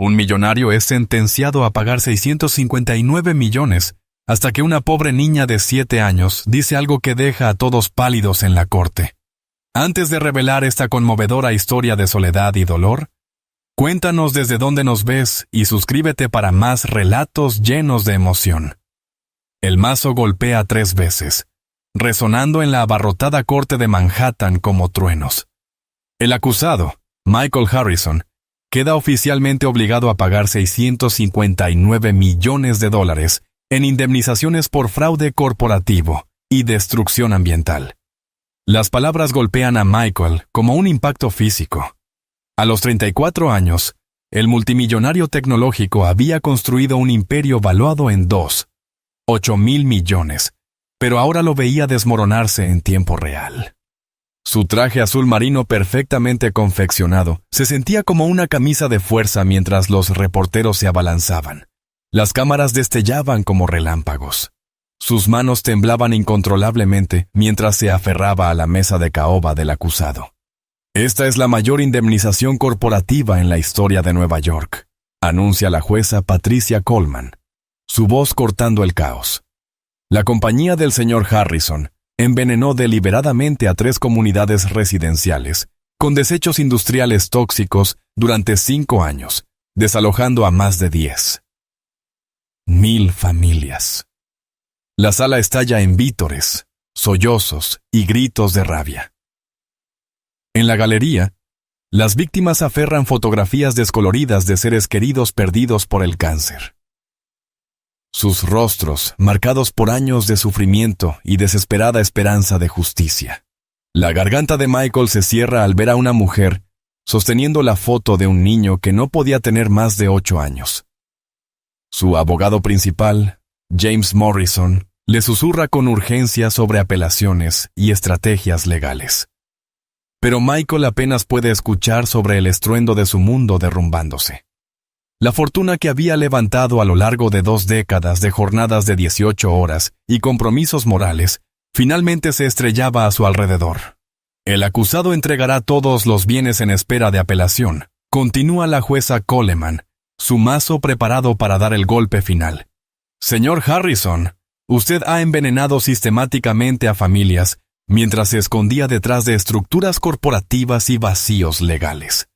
Un millonario es sentenciado a pagar 659 millones hasta que una pobre niña de 7 años dice algo que deja a todos pálidos en la corte. Antes de revelar esta conmovedora historia de soledad y dolor, cuéntanos desde dónde nos ves y suscríbete para más relatos llenos de emoción. El mazo golpea 3 veces, resonando en la abarrotada corte de Manhattan como truenos. El acusado, Michael Harrison, queda oficialmente obligado a pagar 659 millones de dólares en indemnizaciones por fraude corporativo y destrucción ambiental. Las palabras golpean a Michael como un impacto físico. A los 34 años, el multimillonario tecnológico había construido un imperio valuado en 8,000 millones, pero ahora lo veía desmoronarse en tiempo real. Su traje azul marino perfectamente confeccionado se sentía como una camisa de fuerza mientras los reporteros se abalanzaban. Las cámaras destellaban como relámpagos. Sus manos temblaban incontrolablemente mientras se aferraba a la mesa de caoba del acusado. Esta es la mayor indemnización corporativa en la historia de Nueva York, anuncia la jueza Patricia Coleman, su voz cortando el caos. La compañía del señor Harrison envenenó deliberadamente a 3 comunidades residenciales con desechos industriales tóxicos durante 5 años, desalojando a más de 10,000 familias. La sala estalla en vítores, sollozos y gritos de rabia. En la galería, las víctimas aferran fotografías descoloridas de seres queridos perdidos por el cáncer. Sus rostros, marcados por años de sufrimiento y desesperada esperanza de justicia. La garganta de Michael se cierra al ver a una mujer sosteniendo la foto de un niño que no podía tener más de 8 años. Su abogado principal, James Morrison, le susurra con urgencia sobre apelaciones y estrategias legales. Pero Michael apenas puede escuchar sobre el estruendo de su mundo derrumbándose. La fortuna que había levantado a lo largo de 2 décadas de jornadas de 18 horas y compromisos morales, finalmente se estrellaba a su alrededor. El acusado entregará todos los bienes en espera de apelación. Continúa la jueza Coleman, su mazo preparado para dar el golpe final. Señor Harrison, usted ha envenenado sistemáticamente a familias mientras se escondía detrás de estructuras corporativas y vacíos legales.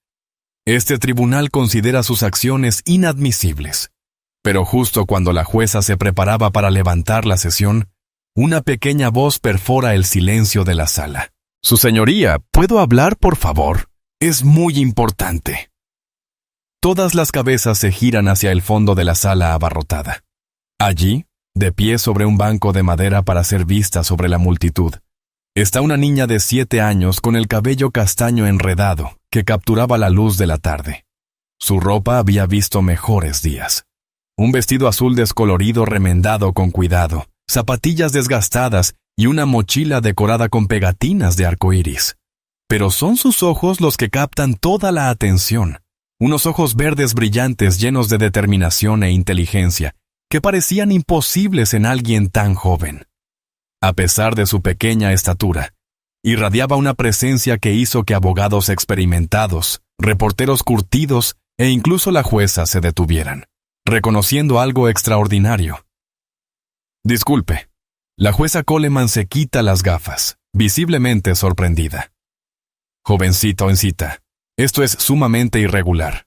Este tribunal considera sus acciones inadmisibles. Pero justo cuando la jueza se preparaba para levantar la sesión, una pequeña voz perfora el silencio de la sala. Su señoría, ¿puedo hablar, por favor? Es muy importante. Todas las cabezas se giran hacia el fondo de la sala abarrotada. Allí, de pie sobre un banco de madera para ser vista sobre la multitud, está una niña de 7 años con el cabello castaño enredado que capturaba la luz de la tarde. Su ropa había visto mejores días. Un vestido azul descolorido remendado con cuidado, zapatillas desgastadas y una mochila decorada con pegatinas de arcoíris. Pero son sus ojos los que captan toda la atención. Unos ojos verdes brillantes llenos de determinación e inteligencia que parecían imposibles en alguien tan joven. A pesar de su pequeña estatura, irradiaba una presencia que hizo que abogados experimentados, reporteros curtidos e incluso la jueza se detuvieran, reconociendo algo extraordinario. Disculpe. La jueza Coleman se quita las gafas, visiblemente sorprendida. Jovencita, esto es sumamente irregular.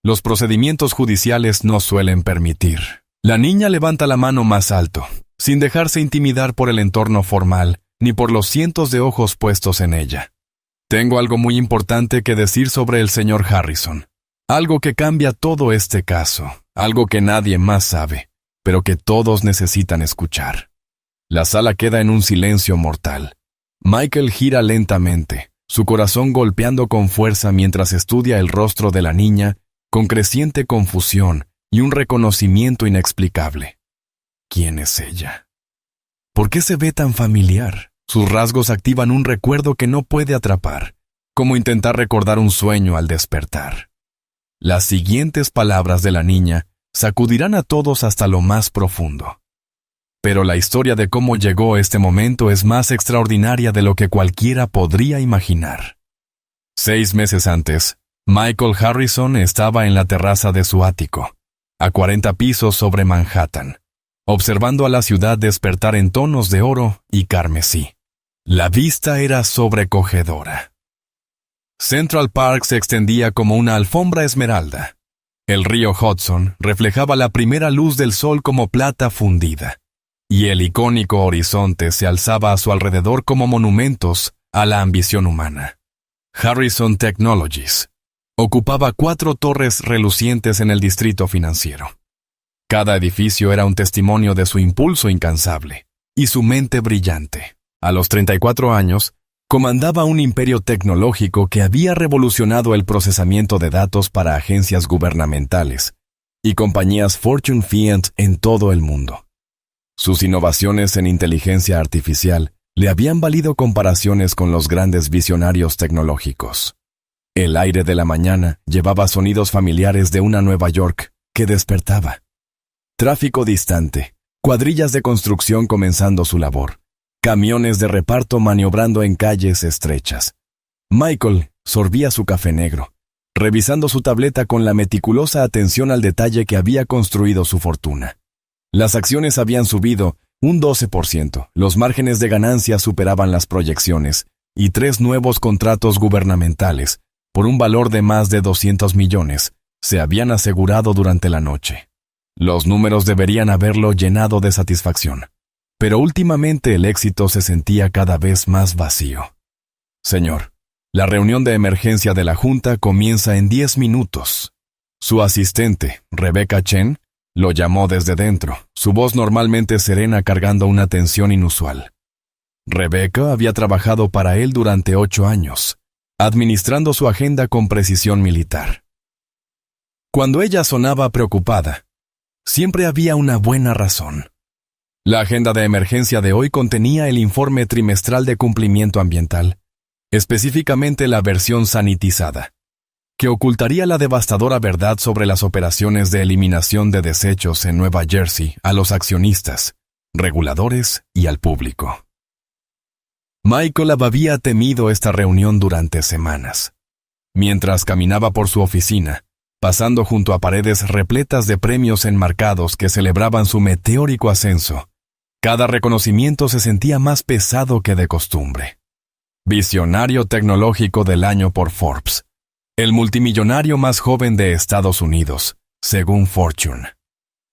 Los procedimientos judiciales no suelen permitir. La niña levanta la mano más alto, sin dejarse intimidar por el entorno formal ni por los cientos de ojos puestos en ella. Tengo algo muy importante que decir sobre el señor Harrison. Algo que cambia todo este caso, algo que nadie más sabe, pero que todos necesitan escuchar. La sala queda en un silencio mortal. Michael gira lentamente, su corazón golpeando con fuerza mientras estudia el rostro de la niña con creciente confusión y un reconocimiento inexplicable. ¿Quién es ella? ¿Por qué se ve tan familiar? Sus rasgos activan un recuerdo que no puede atrapar, como intentar recordar un sueño al despertar. Las siguientes palabras de la niña sacudirán a todos hasta lo más profundo. Pero la historia de cómo llegó este momento es más extraordinaria de lo que cualquiera podría imaginar. 6 meses antes, Michael Harrison estaba en la terraza de su ático, a 40 pisos sobre Manhattan, observando a la ciudad despertar en tonos de oro y carmesí. La vista era sobrecogedora. Central Park se extendía como una alfombra esmeralda. El río Hudson reflejaba la primera luz del sol como plata fundida, y el icónico horizonte se alzaba a su alrededor como monumentos a la ambición humana. Harrison Technologies ocupaba 4 torres relucientes en el distrito financiero. Cada edificio era un testimonio de su impulso incansable y su mente brillante. A los 34 años, comandaba un imperio tecnológico que había revolucionado el procesamiento de datos para agencias gubernamentales y compañías Fortune 500 en todo el mundo. Sus innovaciones en inteligencia artificial le habían valido comparaciones con los grandes visionarios tecnológicos. El aire de la mañana llevaba sonidos familiares de una Nueva York que despertaba. Tráfico distante, cuadrillas de construcción comenzando su labor, camiones de reparto maniobrando en calles estrechas. Michael sorbía su café negro, revisando su tableta con la meticulosa atención al detalle que había construido su fortuna. Las acciones habían subido un 12%, los márgenes de ganancia superaban las proyecciones, y 3 nuevos contratos gubernamentales, por un valor de más de 200 millones, se habían asegurado durante la noche. Los números deberían haberlo llenado de satisfacción, pero últimamente el éxito se sentía cada vez más vacío. Señor, la reunión de emergencia de la Junta comienza en 10 minutos. Su asistente, Rebecca Chen, lo llamó desde dentro, su voz normalmente serena cargando una tensión inusual. Rebecca había trabajado para él durante 8 años, administrando su agenda con precisión militar. Cuando ella sonaba preocupada, siempre había una buena razón. La agenda de emergencia de hoy contenía el informe trimestral de cumplimiento ambiental, específicamente la versión sanitizada, que ocultaría la devastadora verdad sobre las operaciones de eliminación de desechos en Nueva Jersey a los accionistas, reguladores y al público. Michael había temido esta reunión durante semanas. Mientras caminaba por su oficina, pasando junto a paredes repletas de premios enmarcados que celebraban su meteórico ascenso, cada reconocimiento se sentía más pesado que de costumbre. Visionario tecnológico del año por Forbes, el multimillonario más joven de Estados Unidos, según Fortune.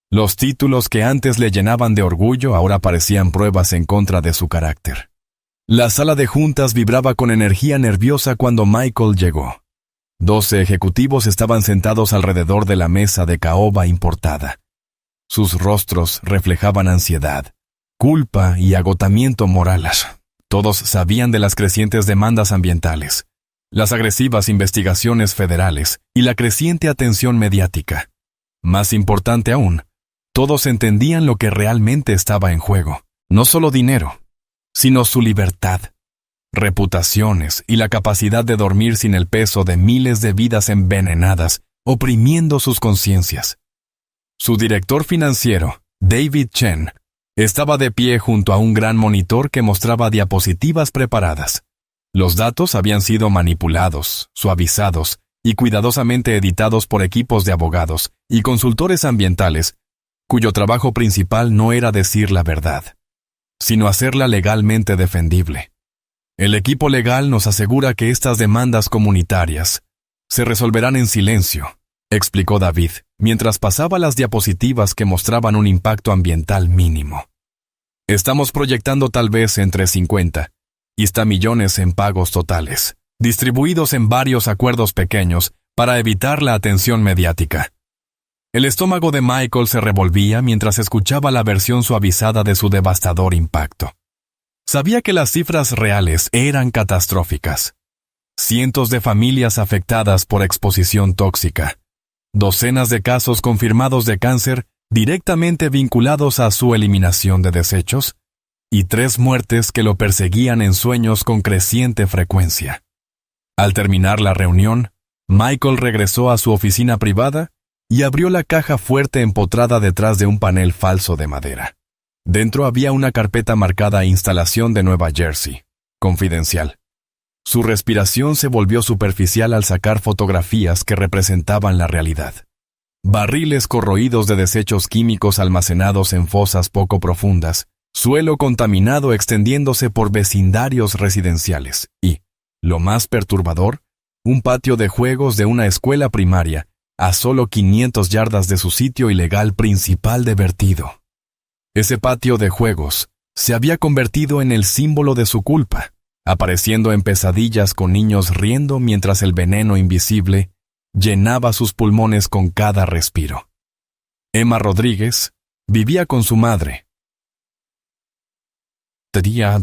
Los títulos que antes le llenaban de orgullo ahora parecían pruebas en contra de su carácter. La sala de juntas vibraba con energía nerviosa cuando Michael llegó. 12 ejecutivos estaban sentados alrededor de la mesa de caoba importada. Sus rostros reflejaban ansiedad, culpa y agotamiento moral. Todos sabían de las crecientes demandas ambientales, las agresivas investigaciones federales y la creciente atención mediática. Más importante aún, todos entendían lo que realmente estaba en juego, no solo dinero, sino su libertad, reputaciones y la capacidad de dormir sin el peso de miles de vidas envenenadas, oprimiendo sus conciencias. Su director financiero, David Chen, estaba de pie junto a un gran monitor que mostraba diapositivas preparadas. Los datos habían sido manipulados, suavizados y cuidadosamente editados por equipos de abogados y consultores ambientales, cuyo trabajo principal no era decir la verdad, sino hacerla legalmente defendible. El equipo legal nos asegura que estas demandas comunitarias se resolverán en silencio, explicó David, mientras pasaba las diapositivas que mostraban un impacto ambiental mínimo. Estamos proyectando tal vez entre 50 y hasta millones en pagos totales, distribuidos en varios acuerdos pequeños para evitar la atención mediática. El estómago de Michael se revolvía mientras escuchaba la versión suavizada de su devastador impacto. Sabía que las cifras reales eran catastróficas. Cientos de familias afectadas por exposición tóxica. Docenas de casos confirmados de cáncer directamente vinculados a su eliminación de desechos, y 3 muertes que lo perseguían en sueños con creciente frecuencia. Al terminar la reunión, Michael regresó a su oficina privada y abrió la caja fuerte empotrada detrás de un panel falso de madera. Dentro había una carpeta marcada Instalación de Nueva Jersey, confidencial. Su respiración se volvió superficial al sacar fotografías que representaban la realidad. Barriles corroídos de desechos químicos almacenados en fosas poco profundas, suelo contaminado extendiéndose por vecindarios residenciales y, lo más perturbador, un patio de juegos de una escuela primaria a solo 500 yardas de su sitio ilegal principal de vertido. Ese patio de juegos se había convertido en el símbolo de su culpa, apareciendo en pesadillas con niños riendo mientras el veneno invisible llenaba sus pulmones con cada respiro. Emma Rodríguez vivía con su madre, Tía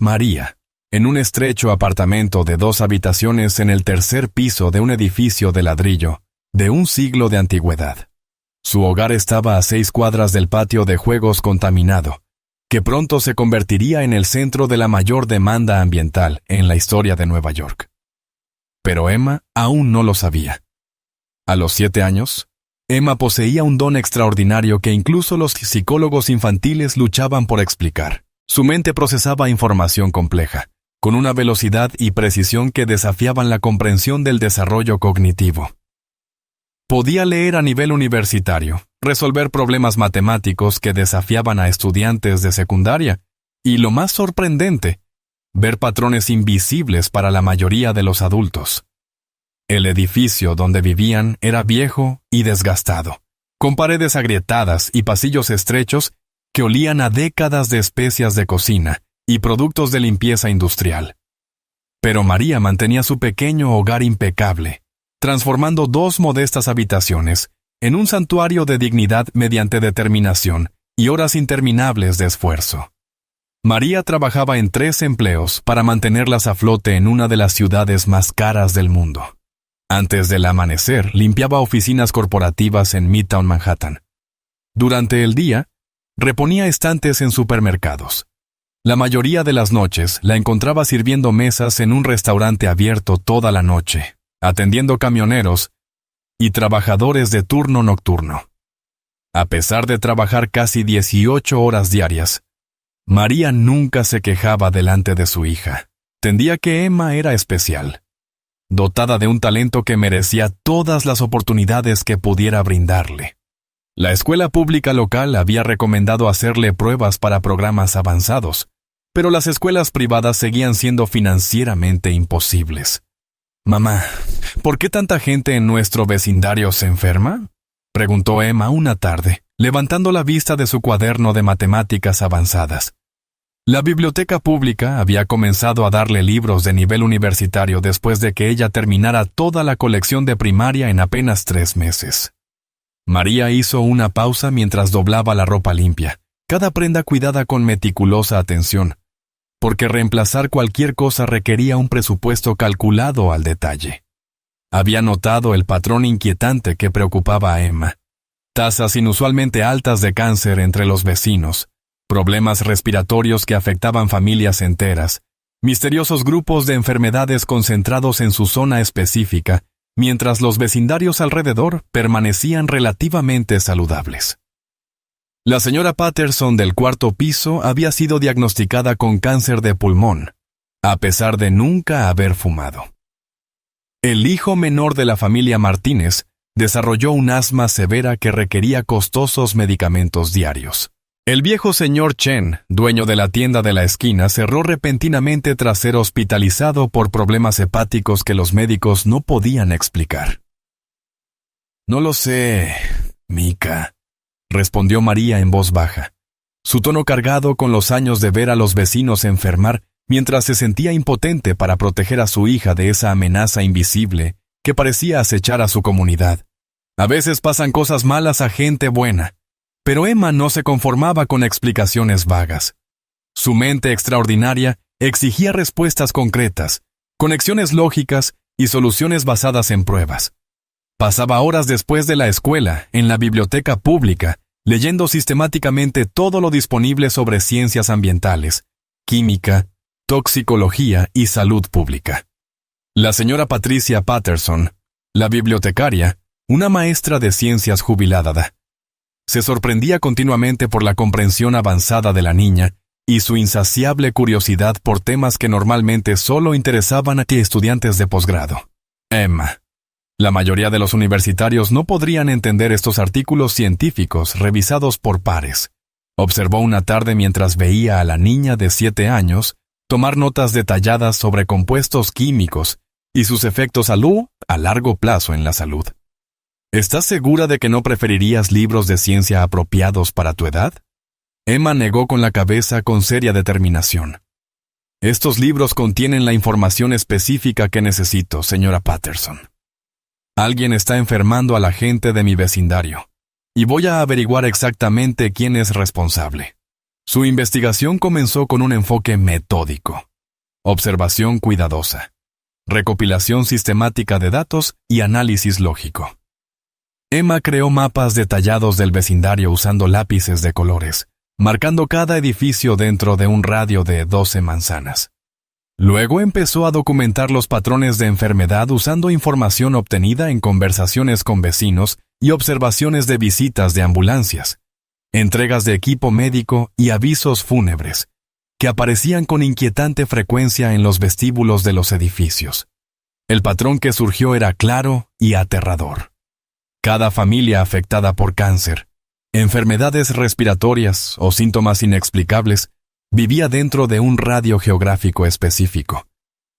María, en un estrecho apartamento de 2 habitaciones en el tercer piso de un edificio de ladrillo de un siglo de antigüedad. Su hogar estaba a 6 cuadras del patio de juegos contaminado, que pronto se convertiría en el centro de la mayor demanda ambiental en la historia de Nueva York. Pero Emma aún no lo sabía. A los 7 años, Emma poseía un don extraordinario que incluso los psicólogos infantiles luchaban por explicar. Su mente procesaba información compleja, con una velocidad y precisión que desafiaban la comprensión del desarrollo cognitivo. Podía leer a nivel universitario, resolver problemas matemáticos que desafiaban a estudiantes de secundaria, y lo más sorprendente, ver patrones invisibles para la mayoría de los adultos. El edificio donde vivían era viejo y desgastado, con paredes agrietadas y pasillos estrechos que olían a décadas de especias de cocina y productos de limpieza industrial. Pero María mantenía su pequeño hogar impecable, transformando 2 modestas habitaciones en un santuario de dignidad mediante determinación y horas interminables de esfuerzo. María trabajaba en 3 empleos para mantenerlas a flote en una de las ciudades más caras del mundo. Antes del amanecer, limpiaba oficinas corporativas en Midtown Manhattan. Durante el día, reponía estantes en supermercados. La mayoría de las noches la encontraba sirviendo mesas en un restaurante abierto toda la noche, atendiendo camioneros y trabajadores de turno nocturno. A pesar de trabajar casi 18 horas diarias, María nunca se quejaba delante de su hija. Entendía que Emma era especial, dotada de un talento que merecía todas las oportunidades que pudiera brindarle. La escuela pública local había recomendado hacerle pruebas para programas avanzados, pero las escuelas privadas seguían siendo financieramente imposibles. «Mamá, ¿por qué tanta gente en nuestro vecindario se enferma?», preguntó Emma una tarde, levantando la vista de su cuaderno de matemáticas avanzadas. La biblioteca pública había comenzado a darle libros de nivel universitario después de que ella terminara toda la colección de primaria en apenas 3 meses. María hizo una pausa mientras doblaba la ropa limpia, cada prenda cuidada con meticulosa atención, porque reemplazar cualquier cosa requería un presupuesto calculado al detalle. Había notado el patrón inquietante que preocupaba a Emma: tasas inusualmente altas de cáncer entre los vecinos, problemas respiratorios que afectaban familias enteras, misteriosos grupos de enfermedades concentrados en su zona específica, mientras los vecindarios alrededor permanecían relativamente saludables. La señora Patterson del 4º piso había sido diagnosticada con cáncer de pulmón, a pesar de nunca haber fumado. El hijo menor de la familia Martínez desarrolló un asma severa que requería costosos medicamentos diarios. El viejo señor Chen, dueño de la tienda de la esquina, cerró repentinamente tras ser hospitalizado por problemas hepáticos que los médicos no podían explicar. «No lo sé, Mika», respondió María en voz baja, su tono cargado con los años de ver a los vecinos enfermar mientras se sentía impotente para proteger a su hija de esa amenaza invisible que parecía acechar a su comunidad. «A veces pasan cosas malas a gente buena». Pero Emma no se conformaba con explicaciones vagas. Su mente extraordinaria exigía respuestas concretas, conexiones lógicas y soluciones basadas en pruebas. Pasaba horas después de la escuela, en la biblioteca pública, leyendo sistemáticamente todo lo disponible sobre ciencias ambientales, química, toxicología y salud pública. La señora Patricia Patterson, la bibliotecaria, una maestra de ciencias jubilada, se sorprendía continuamente por la comprensión avanzada de la niña y su insaciable curiosidad por temas que normalmente solo interesaban a estudiantes de posgrado. Emma. La mayoría de los universitarios no podrían entender estos artículos científicos revisados por pares. Observó una tarde mientras veía a la niña de 7 años tomar notas detalladas sobre compuestos químicos y sus efectos a largo plazo en la salud. ¿Estás segura de que no preferirías libros de ciencia apropiados para tu edad? Emma negó con la cabeza con seria determinación. Estos libros contienen la información específica que necesito, señora Patterson. Alguien está enfermando a la gente de mi vecindario, y voy a averiguar exactamente quién es responsable. Su investigación comenzó con un enfoque metódico, observación cuidadosa, recopilación sistemática de datos y análisis lógico. Emma creó mapas detallados del vecindario usando lápices de colores, marcando cada edificio dentro de un radio de 12 manzanas. Luego empezó a documentar los patrones de enfermedad usando información obtenida en conversaciones con vecinos y observaciones de visitas de ambulancias, entregas de equipo médico y avisos fúnebres, que aparecían con inquietante frecuencia en los vestíbulos de los edificios. El patrón que surgió era claro y aterrador. Cada familia afectada por cáncer, enfermedades respiratorias o síntomas inexplicables vivía dentro de un radio geográfico específico,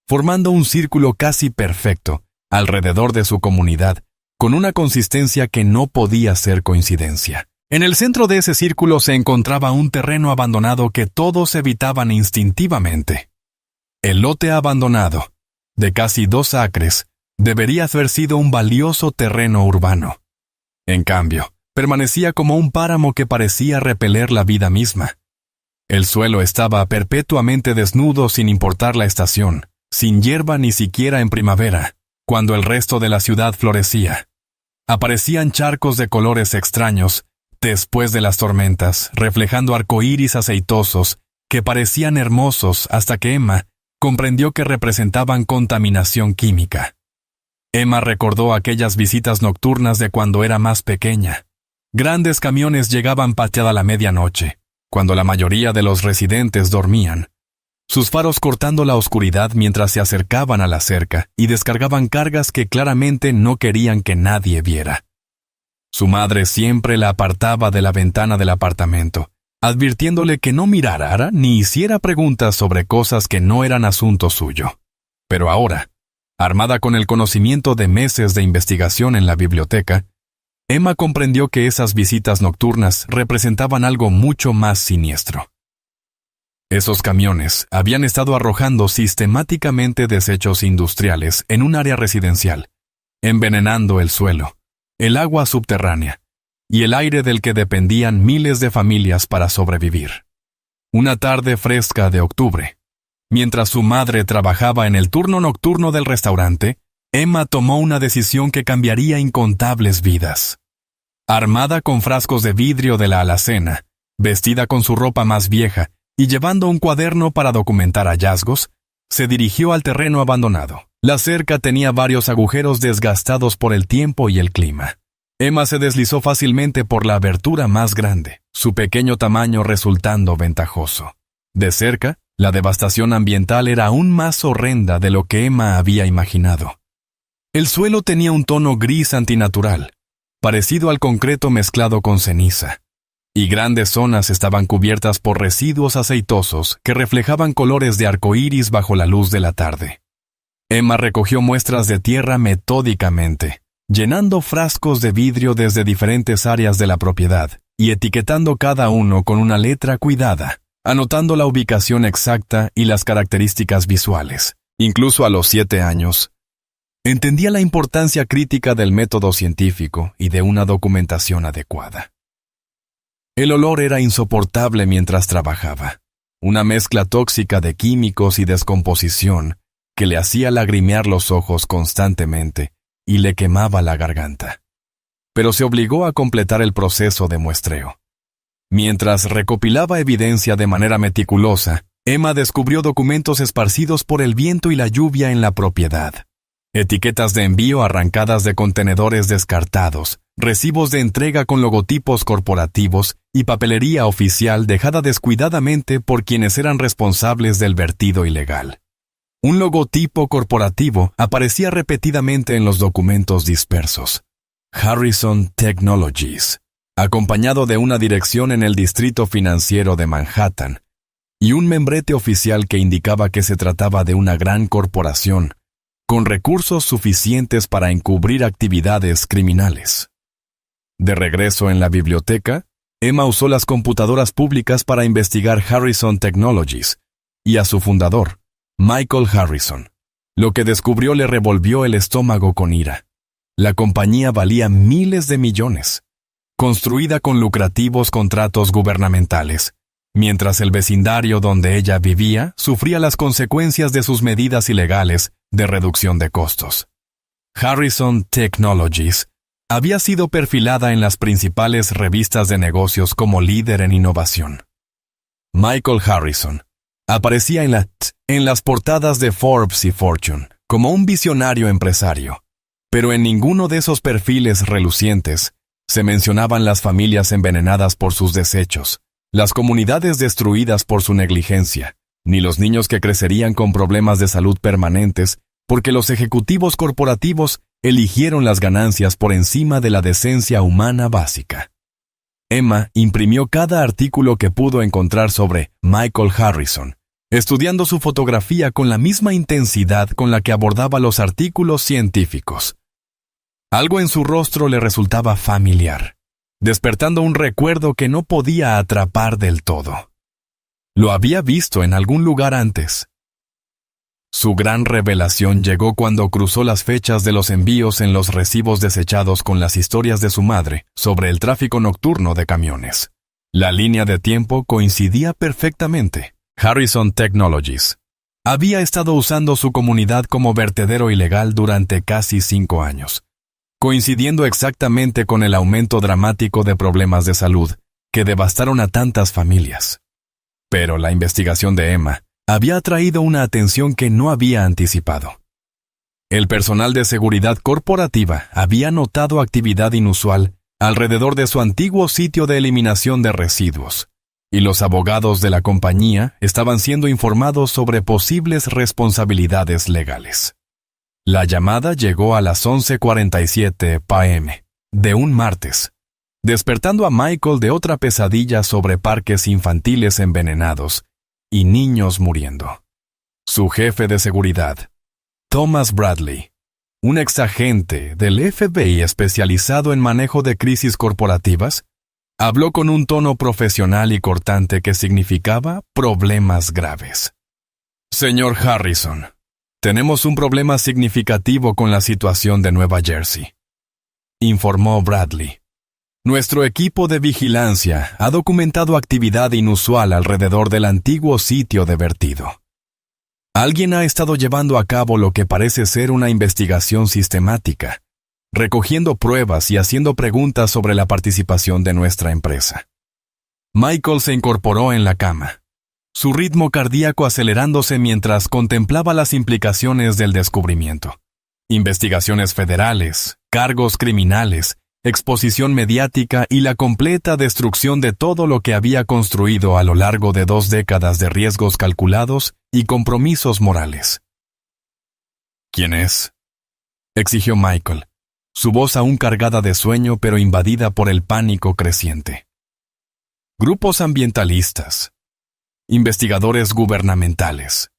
formando un círculo casi perfecto alrededor de su comunidad, con una consistencia que no podía ser coincidencia. En el centro de ese círculo se encontraba un terreno abandonado que todos evitaban instintivamente. El lote abandonado, de casi 2 acres, debería haber sido un valioso terreno urbano. En cambio, permanecía como un páramo que parecía repeler la vida misma. El suelo estaba perpetuamente desnudo sin importar la estación, sin hierba ni siquiera en primavera, cuando el resto de la ciudad florecía. Aparecían charcos de colores extraños, después de las tormentas, reflejando arcoíris aceitosos que parecían hermosos hasta que Emma comprendió que representaban contaminación química. Emma recordó aquellas visitas nocturnas de cuando era más pequeña. Grandes camiones llegaban pateada la medianoche, cuando la mayoría de los residentes dormían, sus faros cortando la oscuridad mientras se acercaban a la cerca y descargaban cargas que claramente no querían que nadie viera. Su madre siempre la apartaba de la ventana del apartamento, advirtiéndole que no mirara ni hiciera preguntas sobre cosas que no eran asunto suyo. Pero ahora, armada con el conocimiento de meses de investigación en la biblioteca, Emma comprendió que esas visitas nocturnas representaban algo mucho más siniestro. Esos camiones habían estado arrojando sistemáticamente desechos industriales en un área residencial, envenenando el suelo, el agua subterránea y el aire del que dependían miles de familias para sobrevivir. Una tarde fresca de octubre, mientras su madre trabajaba en el turno nocturno del restaurante, Emma tomó una decisión que cambiaría incontables vidas. Armada con frascos de vidrio de la alacena, vestida con su ropa más vieja y llevando un cuaderno para documentar hallazgos, se dirigió al terreno abandonado. La cerca tenía varios agujeros desgastados por el tiempo y el clima. Emma se deslizó fácilmente por la abertura más grande, su pequeño tamaño resultando ventajoso. De cerca, la devastación ambiental era aún más horrenda de lo que Emma había imaginado. El suelo tenía un tono gris antinatural, parecido al concreto mezclado con ceniza, y grandes zonas estaban cubiertas por residuos aceitosos que reflejaban colores de arcoíris bajo la luz de la tarde. Emma recogió muestras de tierra metódicamente, llenando frascos de vidrio desde diferentes áreas de la propiedad y etiquetando cada uno con una letra cuidada, anotando la ubicación exacta y las características visuales. Incluso a los 7 años, entendía la importancia crítica del método científico y de una documentación adecuada. El olor era insoportable mientras trabajaba, una mezcla tóxica de químicos y descomposición que le hacía lagrimear los ojos constantemente y le quemaba la garganta. Pero se obligó a completar el proceso de muestreo. Mientras recopilaba evidencia de manera meticulosa, Emma descubrió documentos esparcidos por el viento y la lluvia en la propiedad. Etiquetas de envío arrancadas de contenedores descartados, recibos de entrega con logotipos corporativos y papelería oficial dejada descuidadamente por quienes eran responsables del vertido ilegal. Un logotipo corporativo aparecía repetidamente en los documentos dispersos. Harrison Technologies, acompañado de una dirección en el distrito financiero de Manhattan, y un membrete oficial que indicaba que se trataba de una gran corporación, con recursos suficientes para encubrir actividades criminales. De regreso en la biblioteca, Emma usó las computadoras públicas para investigar Harrison Technologies y a su fundador, Michael Harrison. Lo que descubrió le revolvió el estómago con ira. La compañía valía miles de millones, construida con lucrativos contratos gubernamentales, mientras el vecindario donde ella vivía sufría las consecuencias de sus medidas ilegales de reducción de costos. Harrison Technologies había sido perfilada en las principales revistas de negocios como líder en innovación. Michael Harrison aparecía en las portadas de Forbes y Fortune como un visionario empresario, pero en ninguno de esos perfiles relucientes se mencionaban las familias envenenadas por sus desechos, las comunidades destruidas por su negligencia, ni los niños que crecerían con problemas de salud permanentes porque los ejecutivos corporativos eligieron las ganancias por encima de la decencia humana básica. Emma imprimió cada artículo que pudo encontrar sobre Michael Harrison, estudiando su fotografía con la misma intensidad con la que abordaba los artículos científicos. Algo en su rostro le resultaba familiar, despertando un recuerdo que no podía atrapar del todo. Lo había visto en algún lugar antes. Su gran revelación llegó cuando cruzó las fechas de los envíos en los recibos desechados con las historias de su madre sobre el tráfico nocturno de camiones. La línea de tiempo coincidía perfectamente. Harrison Technologies había estado usando su comunidad como vertedero ilegal durante casi 5 años, coincidiendo exactamente con el aumento dramático de problemas de salud que devastaron a tantas familias. Pero la investigación de Emma había atraído una atención que no había anticipado. El personal de seguridad corporativa había notado actividad inusual alrededor de su antiguo sitio de eliminación de residuos, y los abogados de la compañía estaban siendo informados sobre posibles responsabilidades legales. La llamada llegó a las 11:47 p.m. de un martes, despertando a Michael de otra pesadilla sobre parques infantiles envenenados y niños muriendo. Su jefe de seguridad, Thomas Bradley, un exagente del FBI especializado en manejo de crisis corporativas, habló con un tono profesional y cortante que significaba problemas graves. Señor Harrison, tenemos un problema significativo con la situación de Nueva Jersey, informó Bradley. Nuestro equipo de vigilancia ha documentado actividad inusual alrededor del antiguo sitio de vertido. Alguien ha estado llevando a cabo lo que parece ser una investigación sistemática, recogiendo pruebas y haciendo preguntas sobre la participación de nuestra empresa. Michael se incorporó en la cama, su ritmo cardíaco acelerándose mientras contemplaba las implicaciones del descubrimiento. Investigaciones federales, cargos criminales, exposición mediática y la completa destrucción de todo lo que había construido a lo largo de 2 décadas de riesgos calculados y compromisos morales. ¿Quién es?, exigió Michael, su voz aún cargada de sueño pero invadida por el pánico creciente. Grupos ambientalistas, investigadores gubernamentales,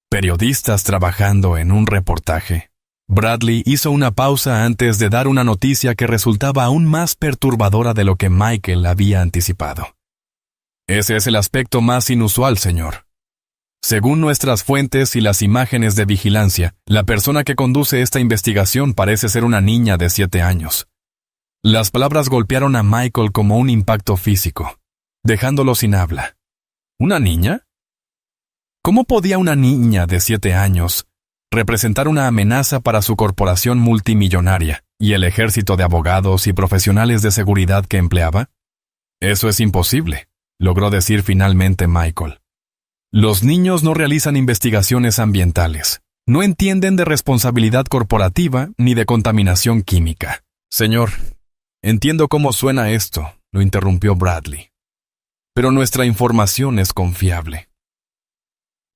periodistas trabajando en un reportaje. Bradley hizo una pausa antes de dar una noticia que resultaba aún más perturbadora de lo que Michael había anticipado. Ese es el aspecto más inusual, señor. Según nuestras fuentes y las imágenes de vigilancia, la persona que conduce esta investigación parece ser una niña de 7 años. Las palabras golpearon a Michael como un impacto físico, dejándolo sin habla. ¿Una niña? ¿Cómo podía una niña de 7 años representar una amenaza para su corporación multimillonaria y el ejército de abogados y profesionales de seguridad que empleaba? Eso es imposible, logró decir finalmente Michael. Los niños no realizan investigaciones ambientales, no entienden de responsabilidad corporativa ni de contaminación química. Señor, Entiendo cómo suena esto, lo interrumpió Bradley. Pero nuestra información es confiable.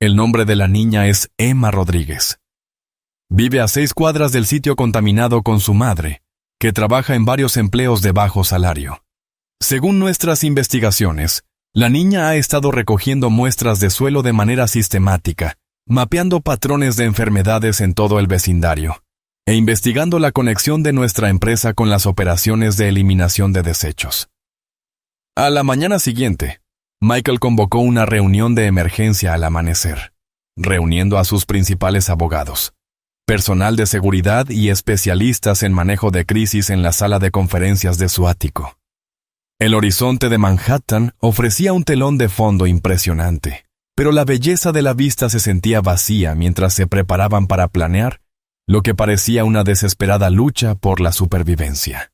El nombre de la niña es Emma Rodríguez. Vive a 6 cuadras del sitio contaminado con su madre, que trabaja en varios empleos de bajo salario. Según nuestras investigaciones, la niña ha estado recogiendo muestras de suelo de manera sistemática, mapeando patrones de enfermedades en todo el vecindario, e investigando la conexión de nuestra empresa con las operaciones de eliminación de desechos. A la mañana siguiente, Michael convocó una reunión de emergencia al amanecer, reuniendo a sus principales abogados, personal de seguridad y especialistas en manejo de crisis en la sala de conferencias de su ático. El horizonte de Manhattan ofrecía un telón de fondo impresionante, pero la belleza de la vista se sentía vacía mientras se preparaban para planear lo que parecía una desesperada lucha por la supervivencia.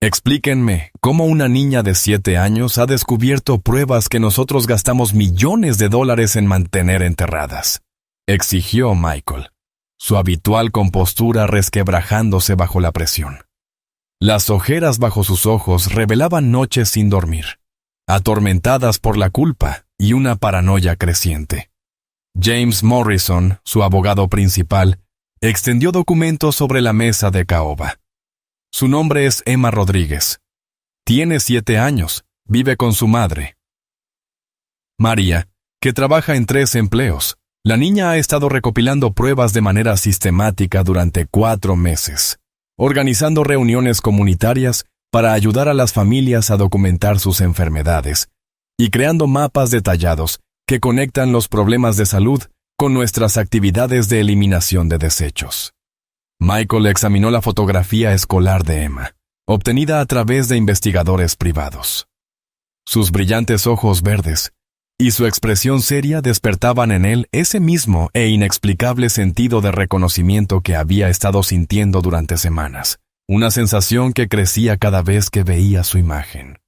Explíquenme cómo una niña de 7 años ha descubierto pruebas que nosotros gastamos millones de dólares en mantener enterradas, exigió Michael, su habitual compostura resquebrajándose bajo la presión. Las ojeras bajo sus ojos revelaban noches sin dormir, atormentadas por la culpa y una paranoia creciente. James Morrison, su abogado principal, extendió documentos sobre la mesa de caoba. Su nombre es Emma Rodríguez. Tiene 7 años, vive con su madre, María, que trabaja en 3 empleos. La niña ha estado recopilando pruebas de manera sistemática durante 4 meses, organizando reuniones comunitarias para ayudar a las familias a documentar sus enfermedades y creando mapas detallados que conectan los problemas de salud con nuestras actividades de eliminación de desechos. Michael examinó la fotografía escolar de Emma, obtenida a través de investigadores privados. Sus brillantes ojos verdes y su expresión seria despertaban en él ese mismo e inexplicable sentido de reconocimiento que había estado sintiendo durante semanas, una sensación que crecía cada vez que veía su imagen.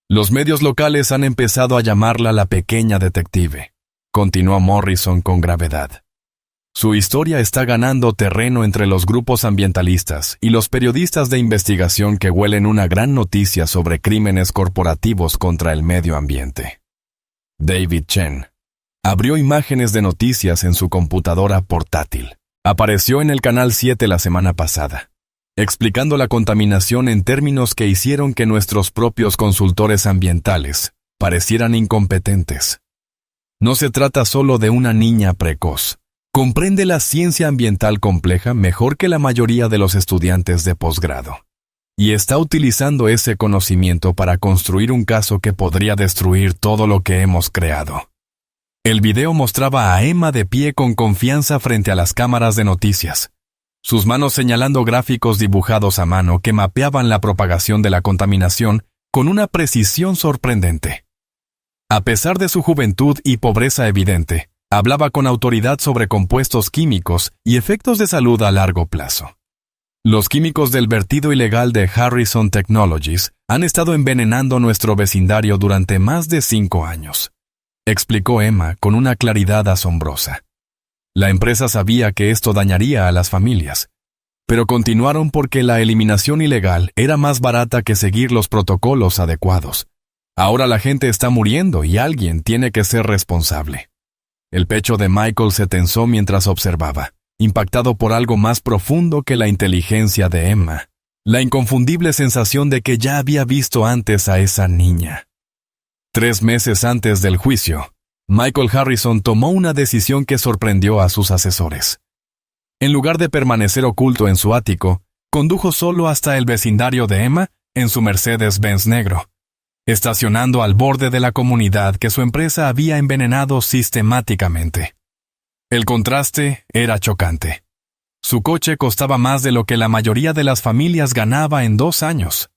Los medios locales han empezado a llamarla la pequeña detective, continuó Morrison con gravedad. Su historia está ganando terreno entre los grupos ambientalistas y los periodistas de investigación que huelen una gran noticia sobre crímenes corporativos contra el medio ambiente. David Chen abrió imágenes de noticias en su computadora portátil. Apareció en el Canal 7 la semana pasada, explicando la contaminación en términos que hicieron que nuestros propios consultores ambientales parecieran incompetentes. No se trata solo de una niña precoz. Comprende la ciencia ambiental compleja mejor que la mayoría de los estudiantes de posgrado, y está utilizando ese conocimiento para construir un caso que podría destruir todo lo que hemos creado. El video mostraba a Emma de pie con confianza frente a las cámaras de noticias, sus manos señalando gráficos dibujados a mano que mapeaban la propagación de la contaminación con una precisión sorprendente. A pesar de su juventud y pobreza evidente, hablaba con autoridad sobre compuestos químicos y efectos de salud a largo plazo. Los químicos del vertido ilegal de Harrison Technologies han estado envenenando nuestro vecindario durante más de 5 años, explicó Emma con una claridad asombrosa. La empresa sabía que esto dañaría a las familias, pero continuaron porque la eliminación ilegal era más barata que seguir los protocolos adecuados. Ahora la gente está muriendo y alguien tiene que ser responsable. El pecho de Michael se tensó mientras observaba, impactado por algo más profundo que la inteligencia de Emma, la inconfundible sensación de que ya había visto antes a esa niña. 3 meses antes del juicio, Michael Harrison tomó una decisión que sorprendió a sus asesores. En lugar de permanecer oculto en su ático, condujo solo hasta el vecindario de Emma en su Mercedes-Benz negro, estacionando al borde de la comunidad que su empresa había envenenado sistemáticamente. El contraste era chocante. Su coche costaba más de lo que la mayoría de las familias ganaba en 2 años.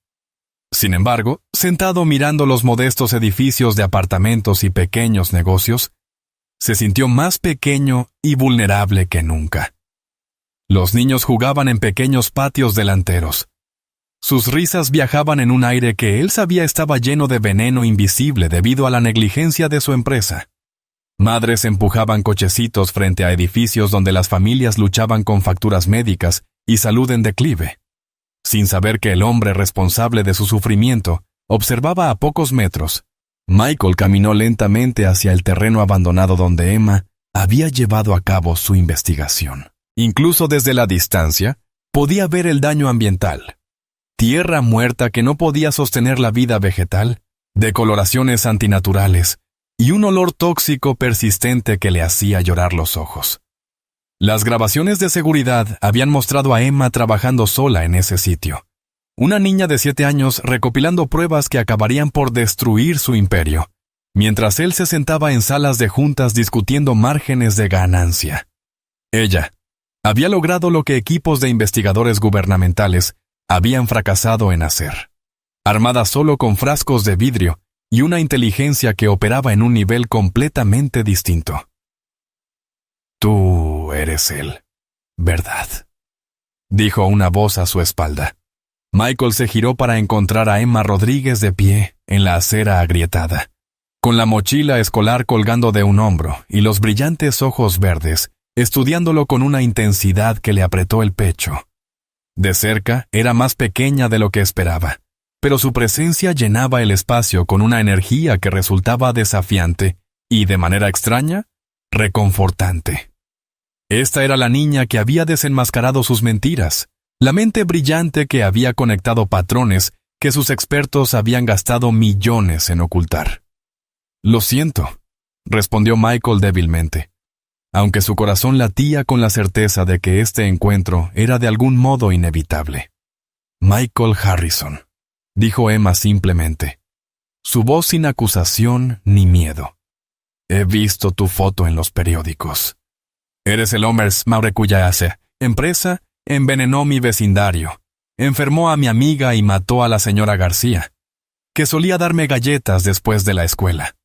Sin embargo, sentado mirando los modestos edificios de apartamentos y pequeños negocios, se sintió más pequeño y vulnerable que nunca. Los niños jugaban en pequeños patios delanteros. Sus risas viajaban en un aire que él sabía estaba lleno de veneno invisible debido a la negligencia de su empresa. Madres empujaban cochecitos frente a edificios donde las familias luchaban con facturas médicas y salud en declive. Sin saber que el hombre responsable de su sufrimiento observaba a pocos metros, Michael caminó lentamente hacia el terreno abandonado donde Emma había llevado a cabo su investigación. Incluso desde la distancia, podía ver el daño ambiental. Tierra muerta que no podía sostener la vida vegetal, decoloraciones antinaturales y un olor tóxico persistente que le hacía llorar los ojos. Las grabaciones de seguridad habían mostrado a Emma trabajando sola en ese sitio. Una niña de 7 años recopilando pruebas que acabarían por destruir su imperio, mientras él se sentaba en salas de juntas discutiendo márgenes de ganancia. Ella había logrado lo que equipos de investigadores gubernamentales habían fracasado en hacer. Armada solo con frascos de vidrio y una inteligencia que operaba en un nivel completamente distinto. Tú eres él, ¿verdad?, dijo una voz a su espalda. Michael se giró para encontrar a Emma Rodríguez de pie en la acera agrietada, con la mochila escolar colgando de un hombro y los brillantes ojos verdes, estudiándolo con una intensidad que le apretó el pecho. De cerca era más pequeña de lo que esperaba, pero su presencia llenaba el espacio con una energía que resultaba desafiante y, de manera extraña, reconfortante. Esta era la niña que había desenmascarado sus mentiras, la mente brillante que había conectado patrones que sus expertos habían gastado millones en ocultar. «Lo siento», respondió Michael débilmente, aunque su corazón latía con la certeza de que este encuentro era de algún modo inevitable. «Michael Harrison», dijo Emma simplemente, su voz sin acusación ni miedo. «He visto tu foto en los periódicos. Eres el hombre cuya empresa envenenó mi vecindario, enfermó a mi amiga y mató a la señora García, que solía darme galletas después de la escuela».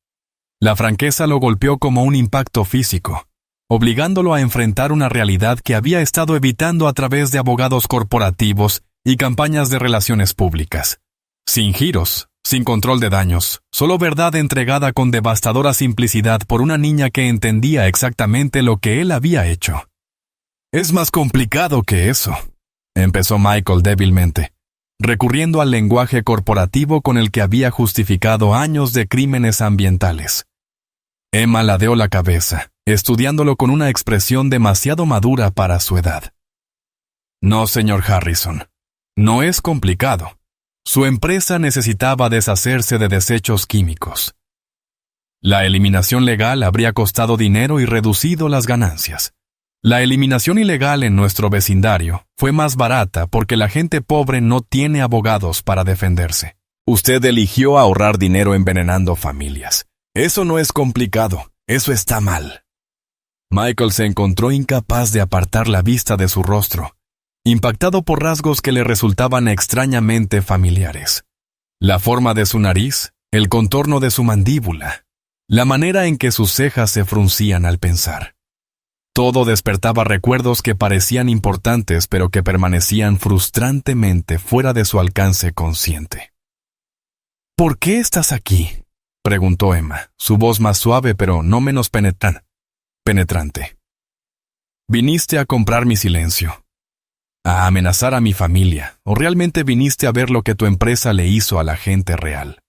La franqueza lo golpeó como un impacto físico, obligándolo a enfrentar una realidad que había estado evitando a través de abogados corporativos y campañas de relaciones públicas. Sin giros, sin control de daños, solo verdad entregada con devastadora simplicidad por una niña que entendía exactamente lo que él había hecho. «Es más complicado que eso», empezó Michael débilmente, recurriendo al lenguaje corporativo con el que había justificado años de crímenes ambientales. Emma ladeó la cabeza, estudiándolo con una expresión demasiado madura para su edad. «No, señor Harrison, no es complicado. Su empresa necesitaba deshacerse de desechos químicos. La eliminación legal habría costado dinero y reducido las ganancias. La eliminación ilegal en nuestro vecindario fue más barata porque la gente pobre no tiene abogados para defenderse. Usted eligió ahorrar dinero envenenando familias. Eso no es complicado, eso está mal». Michael se encontró incapaz de apartar la vista de su rostro, impactado por rasgos que le resultaban extrañamente familiares. La forma de su nariz, el contorno de su mandíbula, la manera en que sus cejas se fruncían al pensar. Todo despertaba recuerdos que parecían importantes pero que permanecían frustrantemente fuera de su alcance consciente. «¿Por qué estás aquí?», preguntó Emma, su voz más suave pero no menos penetrante. «¿Viniste a comprar mi silencio? ¿A amenazar a mi familia? ¿O realmente viniste a ver lo que tu empresa le hizo a la gente real?»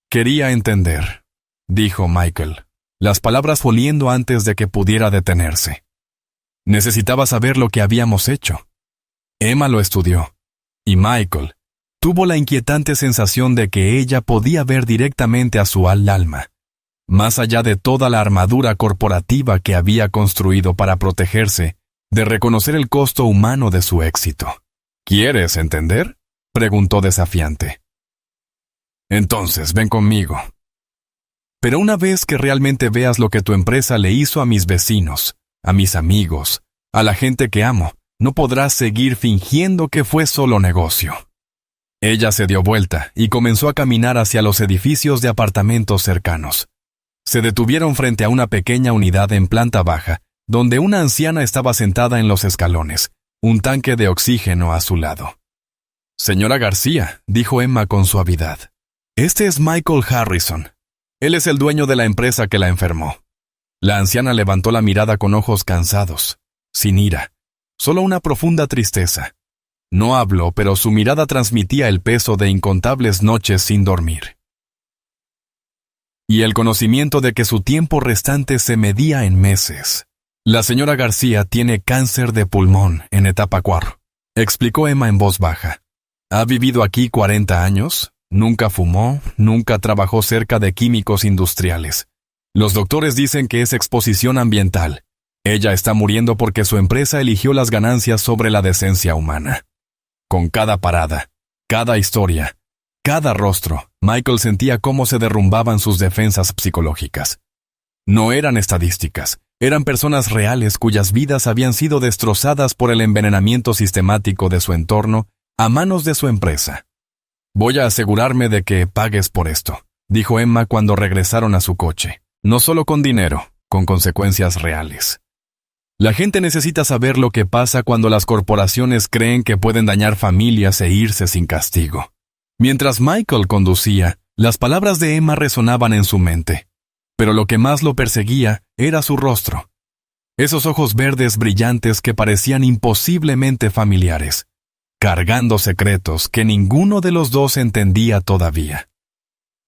«Quería entender», dijo Michael, las palabras foliendo antes de que pudiera detenerse. «Necesitaba saber lo que habíamos hecho». Emma lo estudió, y Michael tuvo la inquietante sensación de que ella podía ver directamente a su alma, más allá de toda la armadura corporativa que había construido para protegerse de reconocer el costo humano de su éxito. «¿Quieres entender?», preguntó desafiante. «Entonces, ven conmigo. Pero una vez que realmente veas lo que tu empresa le hizo a mis vecinos, a mis amigos, a la gente que amo, no podrás seguir fingiendo que fue solo negocio». Ella se dio vuelta y comenzó a caminar hacia los edificios de apartamentos cercanos. Se detuvieron frente a una pequeña unidad en planta baja, donde una anciana estaba sentada en los escalones, un tanque de oxígeno a su lado. «Señora García», dijo Emma con suavidad, «este es Michael Harrison. Él es el dueño de la empresa que la enfermó». La anciana levantó la mirada con ojos cansados, sin ira, solo una profunda tristeza. No habló, pero su mirada transmitía el peso de incontables noches sin dormir. Y el conocimiento de que su tiempo restante se medía en meses. La señora García tiene cáncer de pulmón en etapa 4, explicó Emma en voz baja. Ha vivido aquí 40 años, nunca fumó, nunca trabajó cerca de químicos industriales. Los doctores dicen que es exposición ambiental. Ella está muriendo porque su empresa eligió las ganancias sobre la decencia humana. Con cada parada, cada historia, cada rostro, Michael sentía cómo se derrumbaban sus defensas psicológicas. No eran estadísticas, eran personas reales cuyas vidas habían sido destrozadas por el envenenamiento sistemático de su entorno a manos de su empresa. Voy a asegurarme de que pagues por esto, dijo Emma cuando regresaron a su coche. No solo con dinero, con consecuencias reales. La gente necesita saber lo que pasa cuando las corporaciones creen que pueden dañar familias e irse sin castigo. Mientras Michael conducía, las palabras de Emma resonaban en su mente. Pero lo que más lo perseguía era su rostro. Esos ojos verdes brillantes que parecían imposiblemente familiares, cargando secretos que ninguno de los dos entendía todavía.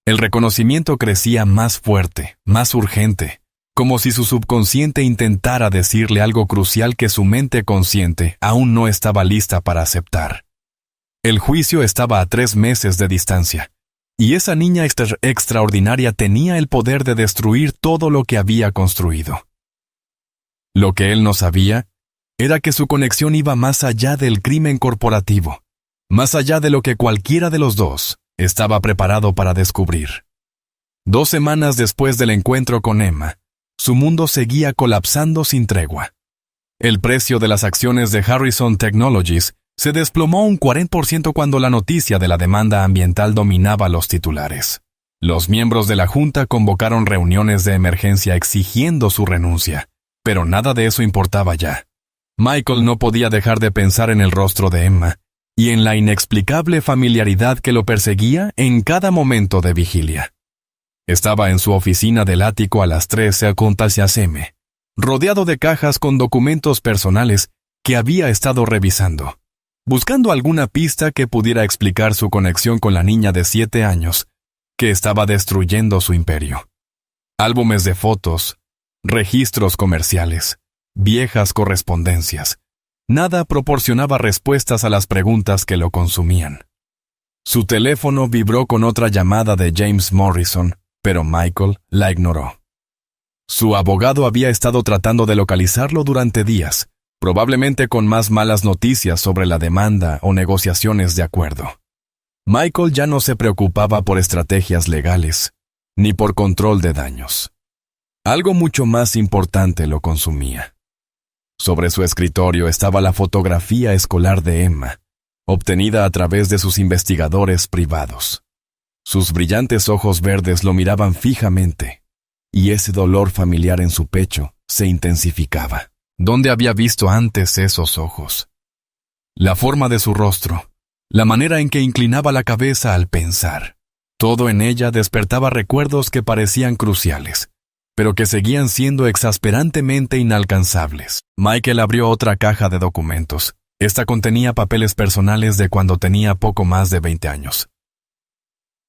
El reconocimiento crecía más fuerte, más urgente, como si su subconsciente intentara decirle algo crucial que su mente consciente aún no estaba lista para aceptar. El juicio estaba a 3 meses de distancia, y esa niña extraordinaria tenía el poder de destruir todo lo que había construido. Lo que él no sabía era que su conexión iba más allá del crimen corporativo, más allá de lo que cualquiera de los dos estaba preparado para descubrir. 2 semanas después del encuentro con Emma, su mundo seguía colapsando sin tregua. El precio de las acciones de Harrison Technologies se desplomó un 40% cuando la noticia de la demanda ambiental dominaba los titulares. Los miembros de la junta convocaron reuniones de emergencia exigiendo su renuncia, pero nada de eso importaba ya. Michael no podía dejar de pensar en el rostro de Emma y en la inexplicable familiaridad que lo perseguía en cada momento de vigilia. Estaba en su oficina del ático a las 13:00 am, rodeado de cajas con documentos personales que había estado revisando, buscando alguna pista que pudiera explicar su conexión con la niña de 7 años, que estaba destruyendo su imperio. Álbumes de fotos, registros comerciales, viejas correspondencias. Nada proporcionaba respuestas a las preguntas que lo consumían. Su teléfono vibró con otra llamada de James Morrison, pero Michael la ignoró. Su abogado había estado tratando de localizarlo durante días, probablemente con más malas noticias sobre la demanda o negociaciones de acuerdo. Michael ya no se preocupaba por estrategias legales, ni por control de daños. Algo mucho más importante lo consumía. Sobre su escritorio estaba la fotografía escolar de Emma, obtenida a través de sus investigadores privados. Sus brillantes ojos verdes lo miraban fijamente, y ese dolor familiar en su pecho se intensificaba. ¿Dónde había visto antes esos ojos? La forma de su rostro, la manera en que inclinaba la cabeza al pensar. Todo en ella despertaba recuerdos que parecían cruciales, pero que seguían siendo exasperantemente inalcanzables. Michael abrió otra caja de documentos. Esta contenía papeles personales de cuando tenía poco más de 20 años.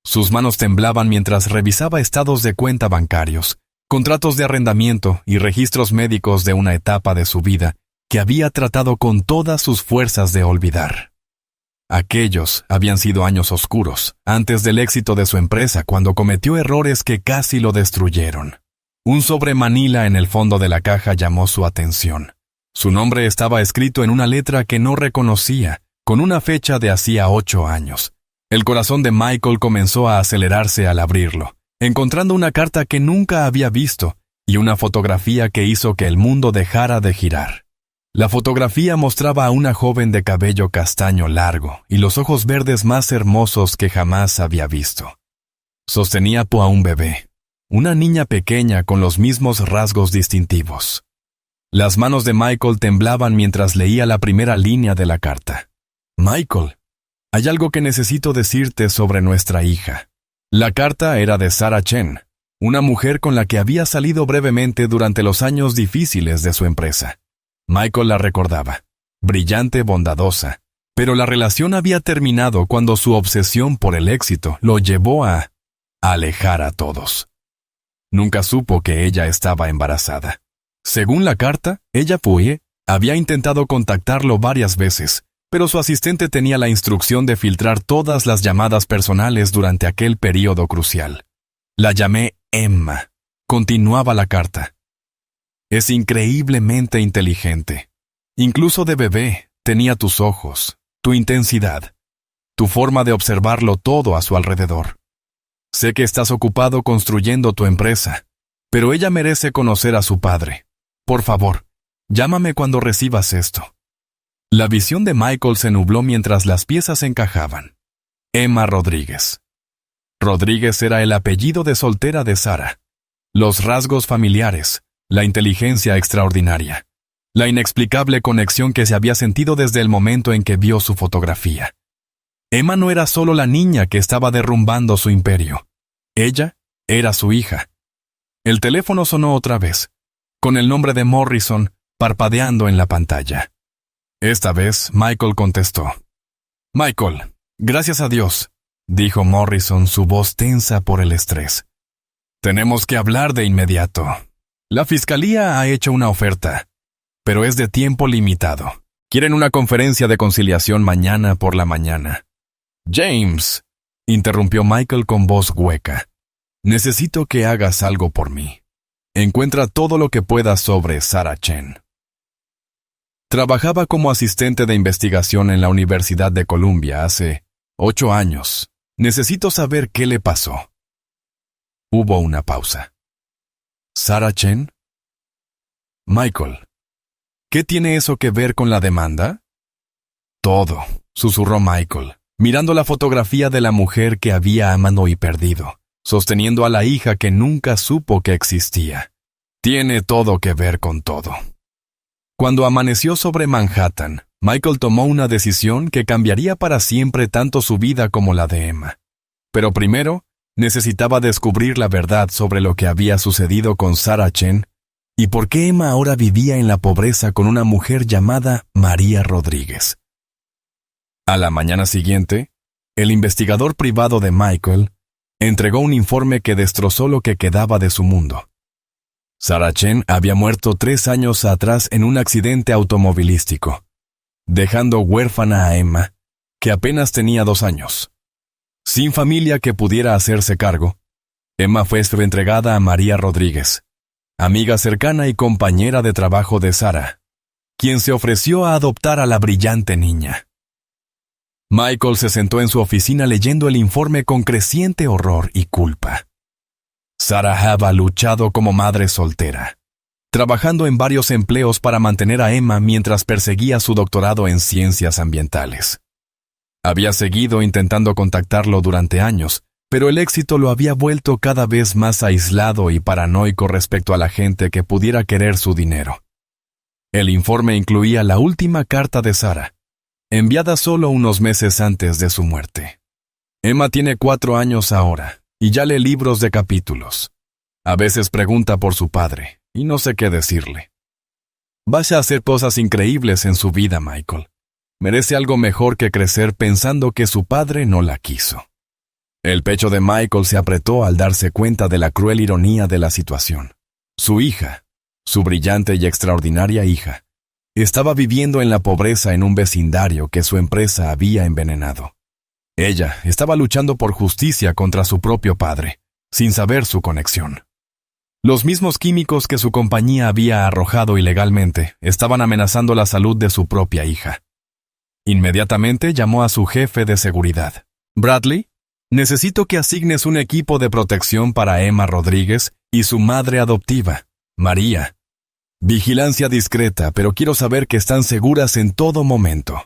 Sus manos temblaban mientras revisaba estados de cuenta bancarios, contratos de arrendamiento y registros médicos de una etapa de su vida que había tratado con todas sus fuerzas de olvidar. Aquellos habían sido años oscuros, antes del éxito de su empresa, cuando cometió errores que casi lo destruyeron. Un sobre manila en el fondo de la caja llamó su atención. Su nombre estaba escrito en una letra que no reconocía, con una fecha de hacía 8 años. El corazón de Michael comenzó a acelerarse al abrirlo, encontrando una carta que nunca había visto y una fotografía que hizo que el mundo dejara de girar. La fotografía mostraba a una joven de cabello castaño largo y los ojos verdes más hermosos que jamás había visto. Sostenía a un bebé. Una niña pequeña con los mismos rasgos distintivos. Las manos de Michael temblaban mientras leía la primera línea de la carta. Michael, hay algo que necesito decirte sobre nuestra hija. La carta era de Sarah Chen, una mujer con la que había salido brevemente durante los años difíciles de su empresa. Michael la recordaba, brillante, bondadosa, Pero la relación había terminado cuando su obsesión por el éxito lo llevó a alejar a todos. Nunca supo que ella estaba embarazada. Según la carta, ella había intentado contactarlo varias veces, pero su asistente tenía la instrucción de filtrar todas las llamadas personales durante aquel período crucial. La llamé Emma. Continuaba la carta. Es increíblemente inteligente. Incluso de bebé, tenía tus ojos, tu intensidad, tu forma de observarlo todo a su alrededor. Sé que estás ocupado construyendo tu empresa, pero ella merece conocer a su padre. Por favor, llámame cuando recibas esto. La visión de Michael se nubló mientras las piezas encajaban. Emma Rodríguez. Rodríguez era el apellido de soltera de Sara. Los rasgos familiares, la inteligencia extraordinaria, la inexplicable conexión que se había sentido desde el momento en que vio su fotografía. Emma no era solo la niña que estaba derrumbando su imperio. Ella era su hija. El teléfono sonó otra vez, con el nombre de Morrison parpadeando en la pantalla. Esta vez, Michael contestó. «Michael, gracias a Dios», dijo Morrison, su voz tensa por el estrés. «Tenemos que hablar de inmediato. La fiscalía ha hecho una oferta, pero es de tiempo limitado. Quieren una conferencia de conciliación mañana por la mañana». «James», interrumpió Michael con voz hueca, «necesito que hagas algo por mí. Encuentra todo lo que puedas sobre Sarah Chen». Trabajaba como asistente de investigación en la Universidad de Columbia hace 8 años. Necesito saber qué le pasó. Hubo una pausa. ¿Sarah Chen? Michael, ¿qué tiene eso que ver con la demanda? Todo, susurró Michael, mirando la fotografía de la mujer que había amado y perdido, sosteniendo a la hija que nunca supo que existía. Tiene todo que ver con todo. Cuando amaneció sobre Manhattan, Michael tomó una decisión que cambiaría para siempre tanto su vida como la de Emma. Pero primero, necesitaba descubrir la verdad sobre lo que había sucedido con Sarah Chen y por qué Emma ahora vivía en la pobreza con una mujer llamada María Rodríguez. A la mañana siguiente, el investigador privado de Michael entregó un informe que destrozó lo que quedaba de su mundo. Sarah Chen había muerto 3 años atrás en un accidente automovilístico, dejando huérfana a Emma, que apenas tenía 2 años. Sin familia que pudiera hacerse cargo, Emma fue entregada a María Rodríguez, amiga cercana y compañera de trabajo de Sarah, quien se ofreció a adoptar a la brillante niña. Michael se sentó en su oficina leyendo el informe con creciente horror y culpa. Sarah había luchado como madre soltera, trabajando en varios empleos para mantener a Emma mientras perseguía su doctorado en ciencias ambientales. Había seguido intentando contactarlo durante años, pero el éxito lo había vuelto cada vez más aislado y paranoico respecto a la gente que pudiera querer su dinero. El informe incluía la última carta de Sarah, enviada solo unos meses antes de su muerte. Emma tiene 4 años ahora, y ya lee libros de capítulos. A veces pregunta por su padre, y no sé qué decirle. Vaya a hacer cosas increíbles en su vida, Michael. Merece algo mejor que crecer pensando que su padre no la quiso. El pecho de Michael se apretó al darse cuenta de la cruel ironía de la situación. Su hija, su brillante y extraordinaria hija, estaba viviendo en la pobreza en un vecindario que su empresa había envenenado. Ella estaba luchando por justicia contra su propio padre, sin saber su conexión. Los mismos químicos que su compañía había arrojado ilegalmente estaban amenazando la salud de su propia hija. Inmediatamente llamó a su jefe de seguridad. «Bradley, necesito que asignes un equipo de protección para Emma Rodríguez y su madre adoptiva, María. Vigilancia discreta, pero quiero saber que están seguras en todo momento».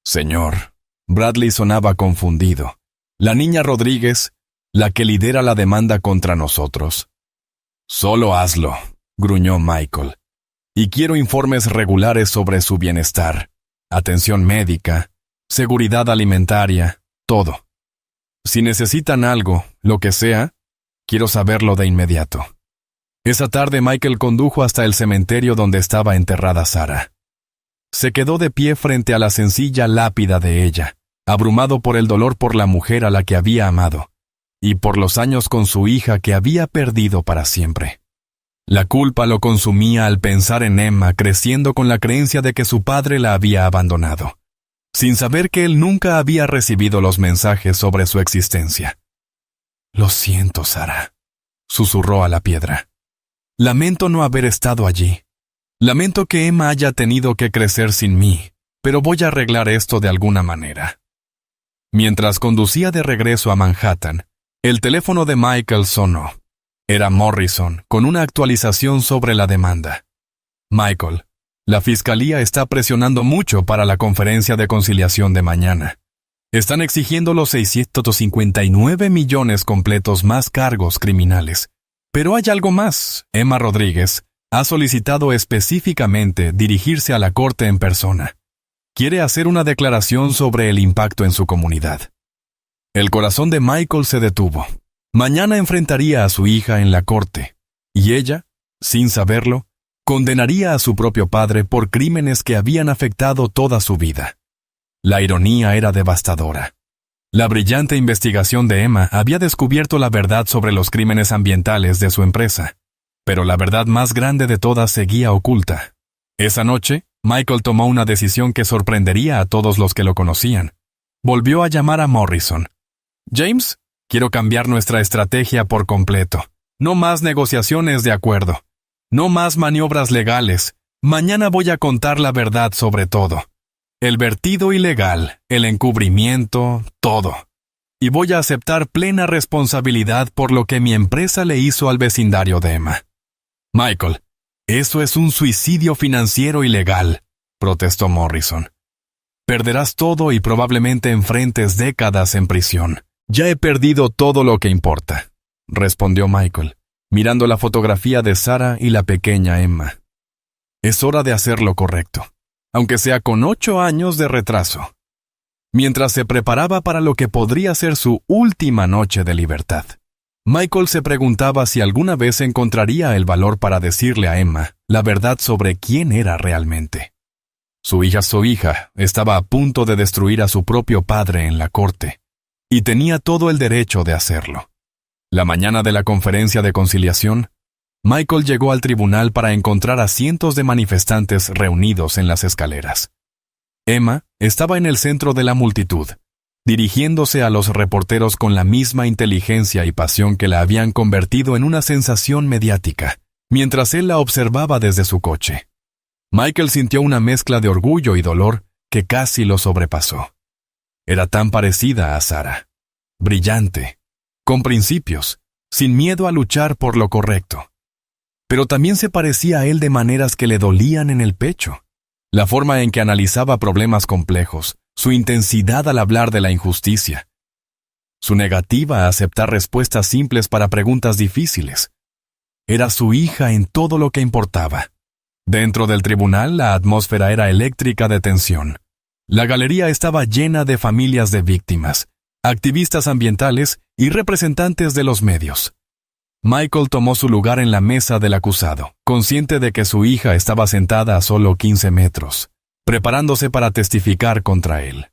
«Señor». Bradley sonaba confundido. «La niña Rodríguez, la que lidera la demanda contra nosotros». «Solo hazlo», gruñó Michael. «Y quiero informes regulares sobre su bienestar, atención médica, seguridad alimentaria, todo. Si necesitan algo, lo que sea, quiero saberlo de inmediato». Esa tarde Michael condujo hasta el cementerio donde estaba enterrada Sarah. se quedó de pie frente a la sencilla lápida de ella, abrumado por el dolor por la mujer a la que había amado, y por los años con su hija que había perdido para siempre. La culpa lo consumía al pensar en Emma creciendo con la creencia de que su padre la había abandonado, sin saber que él nunca había recibido los mensajes sobre su existencia. «Lo siento, Sarah», susurró a la piedra. «Lamento no haber estado allí. Lamento que Emma haya tenido que crecer sin mí, pero voy a arreglar esto de alguna manera». Mientras conducía de regreso a Manhattan, el teléfono de Michael sonó. Era Morrison, con una actualización sobre la demanda. «Michael, la fiscalía está presionando mucho para la conferencia de conciliación de mañana. Están exigiendo los 659 millones completos más cargos criminales. Pero hay algo más. Emma Rodríguez ha solicitado específicamente dirigirse a la corte en persona. Quiere hacer una declaración sobre el impacto en su comunidad». El corazón de Michael se detuvo. Mañana enfrentaría a su hija en la corte, y ella, sin saberlo, condenaría a su propio padre por crímenes que habían afectado toda su vida. La ironía era devastadora. La brillante investigación de Emma había descubierto la verdad sobre los crímenes ambientales de su empresa, pero la verdad más grande de todas seguía oculta. Esa noche, Michael tomó una decisión que sorprendería a todos los que lo conocían. Volvió a llamar a Morrison. «James, quiero cambiar nuestra estrategia por completo. No más negociaciones de acuerdo. No más maniobras legales. Mañana voy a contar la verdad sobre todo. El vertido ilegal, el encubrimiento, todo. Y voy a aceptar plena responsabilidad por lo que mi empresa le hizo al vecindario de Emma». «Michael, eso es un suicidio financiero ilegal», protestó Morrison. «Perderás todo y probablemente enfrentes décadas en prisión». «Ya he perdido todo lo que importa», respondió Michael, mirando la fotografía de Sarah y la pequeña Emma. «Es hora de hacer lo correcto, aunque sea con 8 años de retraso». Mientras se preparaba para lo que podría ser su última noche de libertad, Michael se preguntaba si alguna vez encontraría el valor para decirle a Emma la verdad sobre quién era realmente. Su hija estaba a punto de destruir a su propio padre en la corte, y tenía todo el derecho de hacerlo. La mañana de la conferencia de conciliación, Michael llegó al tribunal para encontrar a cientos de manifestantes reunidos en las escaleras. Emma estaba en el centro de la multitud, dirigiéndose a los reporteros con la misma inteligencia y pasión que la habían convertido en una sensación mediática, mientras él la observaba desde su coche. Michael sintió una mezcla de orgullo y dolor que casi lo sobrepasó. Era tan parecida a Sarah, brillante, con principios, sin miedo a luchar por lo correcto. Pero también se parecía a él de maneras que le dolían en el pecho. La forma en que analizaba problemas complejos, su intensidad al hablar de la injusticia, su negativa a aceptar respuestas simples para preguntas difíciles. Era su hija en todo lo que importaba. Dentro del tribunal, la atmósfera era eléctrica de tensión. La galería estaba llena de familias de víctimas, activistas ambientales y representantes de los medios. Michael tomó su lugar en la mesa del acusado, consciente de que su hija estaba sentada a solo 15 metros, preparándose para testificar contra él.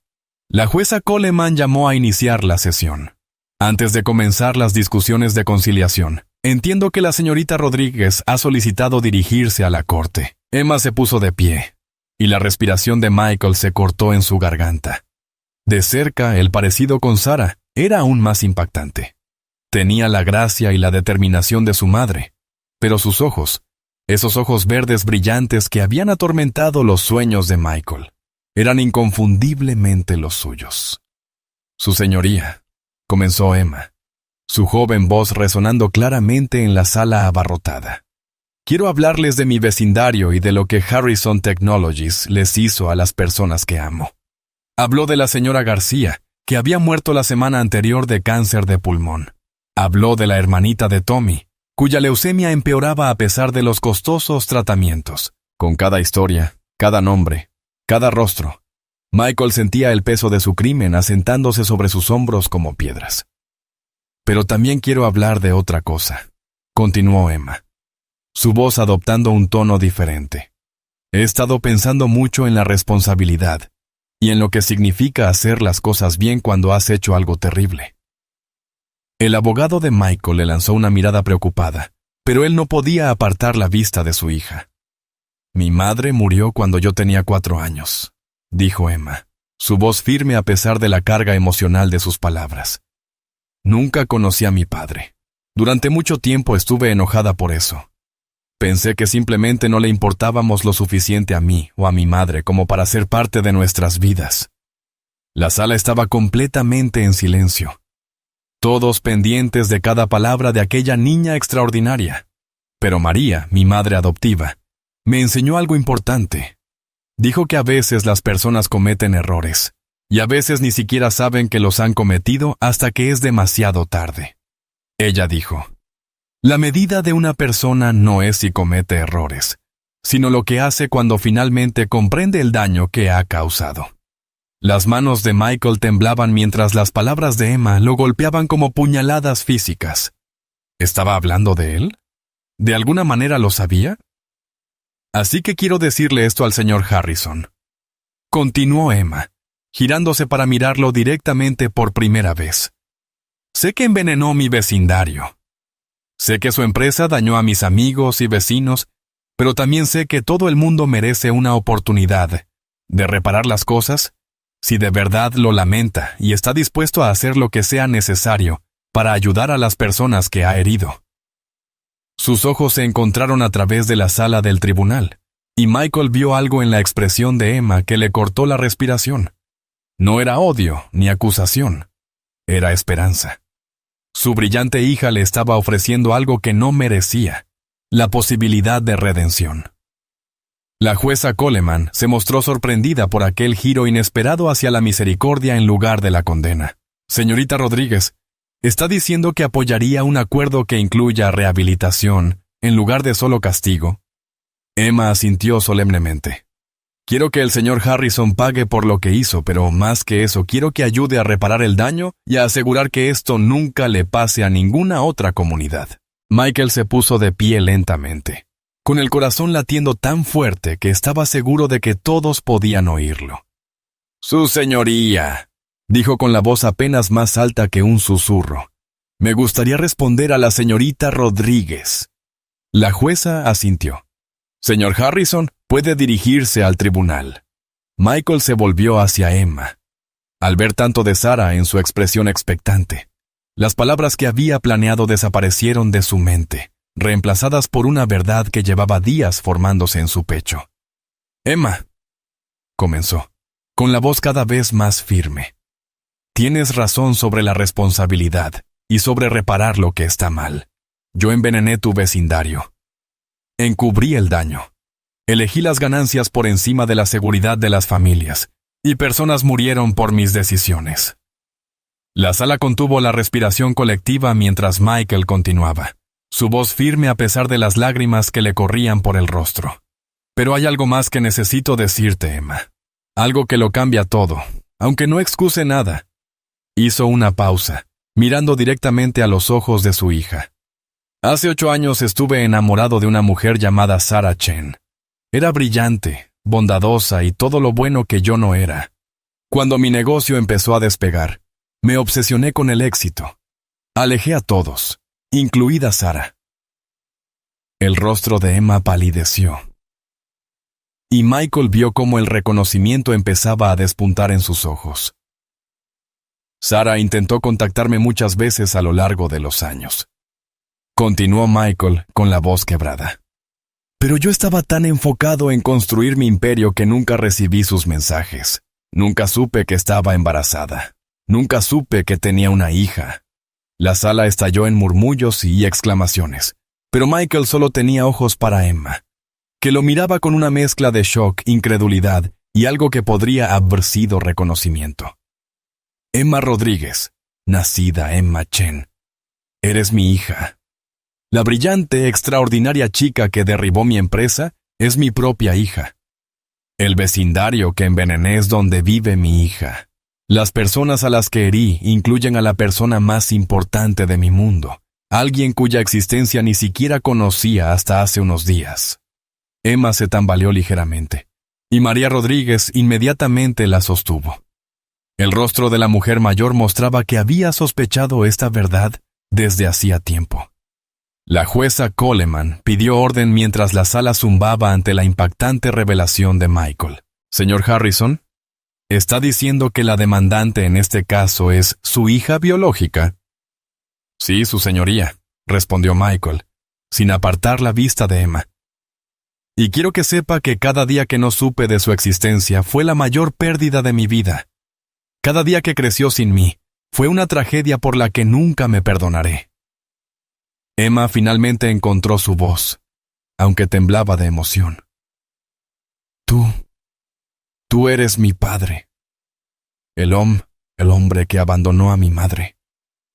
La jueza Coleman llamó a iniciar la sesión. «Antes de comenzar las discusiones de conciliación, entiendo que la señorita Rodríguez ha solicitado dirigirse a la corte». Emma se puso de pie, y la respiración de Michael se cortó en su garganta. De cerca, el parecido con Sarah era aún más impactante. Tenía la gracia y la determinación de su madre, pero sus ojos, esos ojos verdes brillantes que habían atormentado los sueños de Michael, eran inconfundiblemente los suyos. «Su señoría», comenzó Emma, su joven voz resonando claramente en la sala abarrotada. «Quiero hablarles de mi vecindario y de lo que Harrison Technologies les hizo a las personas que amo». Habló de la señora García, que había muerto la semana anterior de cáncer de pulmón. Habló de la hermanita de Tommy, cuya leucemia empeoraba a pesar de los costosos tratamientos. Con cada historia, cada nombre, cada rostro, Michael sentía el peso de su crimen asentándose sobre sus hombros como piedras. «Pero también quiero hablar de otra cosa», continuó Emma, su voz adoptando un tono diferente. He estado pensando mucho en la responsabilidad y en lo que significa hacer las cosas bien cuando has hecho algo terrible. El abogado de Michael le lanzó una mirada preocupada, pero él no podía apartar la vista de su hija. Mi madre murió cuando yo tenía 4 años, dijo Emma, su voz firme a pesar de la carga emocional de sus palabras. Nunca conocí a mi padre. Durante mucho tiempo estuve enojada por eso. Pensé que simplemente no le importábamos lo suficiente a mí o a mi madre como para ser parte de nuestras vidas. La sala estaba completamente en silencio, todos pendientes de cada palabra de aquella niña extraordinaria. Pero María, mi madre adoptiva, me enseñó algo importante. Dijo que a veces las personas cometen errores, y a veces ni siquiera saben que los han cometido hasta que es demasiado tarde. Ella dijo: la medida de una persona no es si comete errores, sino lo que hace cuando finalmente comprende el daño que ha causado. Las manos de Michael temblaban mientras las palabras de Emma lo golpeaban como puñaladas físicas. ¿Estaba hablando de él? ¿De alguna manera lo sabía? Así que quiero decirle esto al señor Harrison. Continuó Emma, girándose para mirarlo directamente por primera vez. Sé que envenenó mi vecindario. Sé que su empresa dañó a mis amigos y vecinos, pero también sé que todo el mundo merece una oportunidad de reparar las cosas si de verdad lo lamenta y está dispuesto a hacer lo que sea necesario para ayudar a las personas que ha herido. Sus ojos se encontraron a través de la sala del tribunal, y Michael vio algo en la expresión de Emma que le cortó la respiración. No era odio ni acusación, era esperanza. Su brillante hija le estaba ofreciendo algo que no merecía, la posibilidad de redención. La jueza Coleman se mostró sorprendida por aquel giro inesperado hacia la misericordia en lugar de la condena. Señorita Rodríguez, ¿está diciendo que apoyaría un acuerdo que incluya rehabilitación en lugar de solo castigo? Emma asintió solemnemente. Quiero que el señor Harrison pague por lo que hizo, pero más que eso, quiero que ayude a reparar el daño y a asegurar que esto nunca le pase a ninguna otra comunidad. Michael se puso de pie lentamente, con el corazón latiendo tan fuerte que estaba seguro de que todos podían oírlo. «Su señoría», dijo con la voz apenas más alta que un susurro. «Me gustaría responder a la señorita Rodríguez». La jueza asintió. «Señor Harrison, puede dirigirse al tribunal». Michael se volvió hacia Emma, al ver tanto de Sarah en su expresión expectante. Las palabras que había planeado desaparecieron de su mente, reemplazadas por una verdad que llevaba días formándose en su pecho. «Emma», comenzó, con la voz cada vez más firme. «Tienes razón sobre la responsabilidad y sobre reparar lo que está mal. Yo envenené tu vecindario. Encubrí el daño. Elegí las ganancias por encima de la seguridad de las familias, y personas murieron por mis decisiones». La sala contuvo la respiración colectiva mientras Michael continuaba, su voz firme a pesar de las lágrimas que le corrían por el rostro. «Pero hay algo más que necesito decirte, Emma. Algo que lo cambia todo, aunque no excuse nada». Hizo una pausa, mirando directamente a los ojos de su hija. «Hace 8 años estuve enamorado de una mujer llamada Sarah Chen. Era brillante, bondadosa y todo lo bueno que yo no era. Cuando mi negocio empezó a despegar, me obsesioné con el éxito. Alejé a todos, incluida Sarah». El rostro de Emma palideció, y Michael vio cómo el reconocimiento empezaba a despuntar en sus ojos. «Sarah intentó contactarme muchas veces a lo largo de los años», continuó Michael con la voz quebrada. «Pero yo estaba tan enfocado en construir mi imperio que nunca recibí sus mensajes. Nunca supe que estaba embarazada. Nunca supe que tenía una hija». La sala estalló en murmullos y exclamaciones, pero Michael solo tenía ojos para Emma, que lo miraba con una mezcla de shock, incredulidad y algo que podría haber sido reconocimiento. «Emma Rodríguez, nacida Emma Chen, eres mi hija. La brillante, extraordinaria chica que derribó mi empresa es mi propia hija. El vecindario que envenené es donde vive mi hija. Las personas a las que herí incluyen a la persona más importante de mi mundo, alguien cuya existencia ni siquiera conocía hasta hace unos días. Emma se tambaleó ligeramente, y María Rodríguez inmediatamente la sostuvo. El rostro de la mujer mayor mostraba que había sospechado esta verdad desde hacía tiempo. La jueza Coleman pidió orden mientras la sala zumbaba ante la impactante revelación de Michael. «Señor Harrison, ¿está diciendo que la demandante en este caso es su hija biológica?» «Sí, su señoría», respondió Michael, sin apartar la vista de Emma. «Y quiero que sepa que cada día que no supe de su existencia fue la mayor pérdida de mi vida. Cada día que creció sin mí fue una tragedia por la que nunca me perdonaré». Emma finalmente encontró su voz, aunque temblaba de emoción. Tú eres mi padre. El hombre que abandonó a mi madre,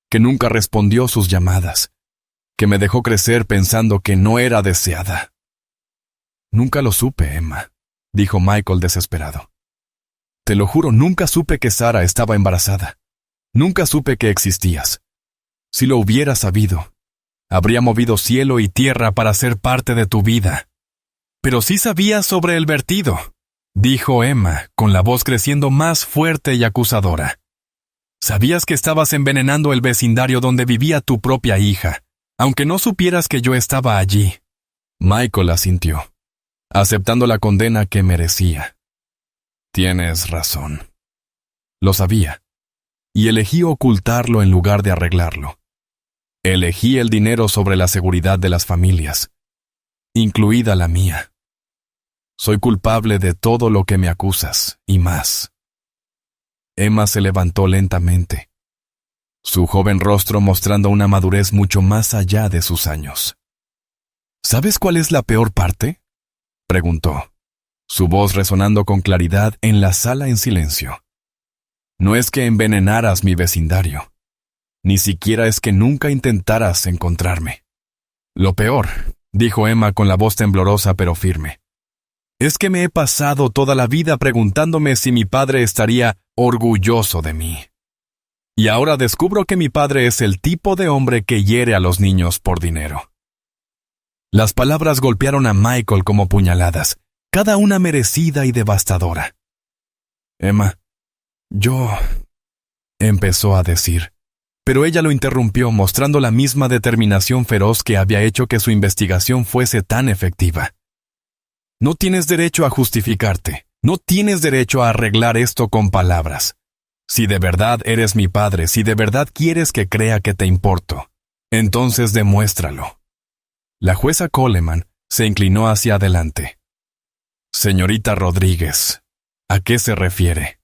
que nunca respondió sus llamadas, que me dejó crecer pensando que no era deseada. Nunca lo supe, Emma, dijo Michael desesperado. Te lo juro, nunca supe que Sara estaba embarazada. Nunca supe que existías. Si lo hubiera sabido, habría movido cielo y tierra para ser parte de tu vida. Pero sí sabías sobre el vertido, dijo Emma, con la voz creciendo más fuerte y acusadora. Sabías que estabas envenenando el vecindario donde vivía tu propia hija, aunque no supieras que yo estaba allí. Michael asintió, aceptando la condena que merecía. Tienes razón. Lo sabía, y elegí ocultarlo en lugar de arreglarlo. Elegí el dinero sobre la seguridad de las familias, incluida la mía. Soy culpable de todo lo que me acusas, y más. Emma se levantó lentamente, su joven rostro mostrando una madurez mucho más allá de sus años. ¿Sabes cuál es la peor parte?, preguntó, su voz resonando con claridad en la sala en silencio. No es que envenenaras mi vecindario. Ni siquiera es que nunca intentaras encontrarme. Lo peor, dijo Emma con la voz temblorosa pero firme, es que me he pasado toda la vida preguntándome si mi padre estaría orgulloso de mí. Y ahora descubro que mi padre es el tipo de hombre que hiere a los niños por dinero. Las palabras golpearon a Michael como puñaladas, cada una merecida y devastadora. Emma, empezó a decir, pero ella lo interrumpió mostrando la misma determinación feroz que había hecho que su investigación fuese tan efectiva. No tienes derecho a justificarte, no tienes derecho a arreglar esto con palabras. Si de verdad eres mi padre, si de verdad quieres que crea que te importo, entonces demuéstralo. La jueza Coleman se inclinó hacia adelante. Señorita Rodríguez, ¿a qué se refiere?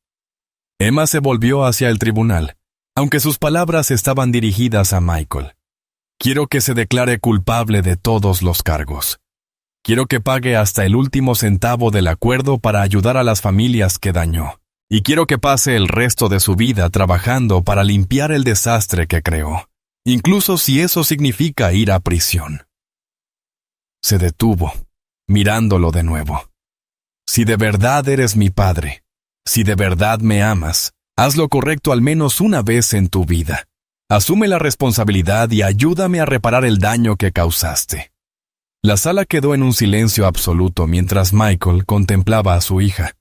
Emma se volvió hacia el tribunal, aunque sus palabras estaban dirigidas a Michael. Quiero que se declare culpable de todos los cargos. Quiero que pague hasta el último centavo del acuerdo para ayudar a las familias que dañó. Y quiero que pase el resto de su vida trabajando para limpiar el desastre que creó, incluso si eso significa ir a prisión. Se detuvo, mirándolo de nuevo. Si de verdad eres mi padre, si de verdad me amas, haz lo correcto al menos una vez en tu vida. Asume la responsabilidad y ayúdame a reparar el daño que causaste. La sala quedó en un silencio absoluto mientras Michael contemplaba a su hija,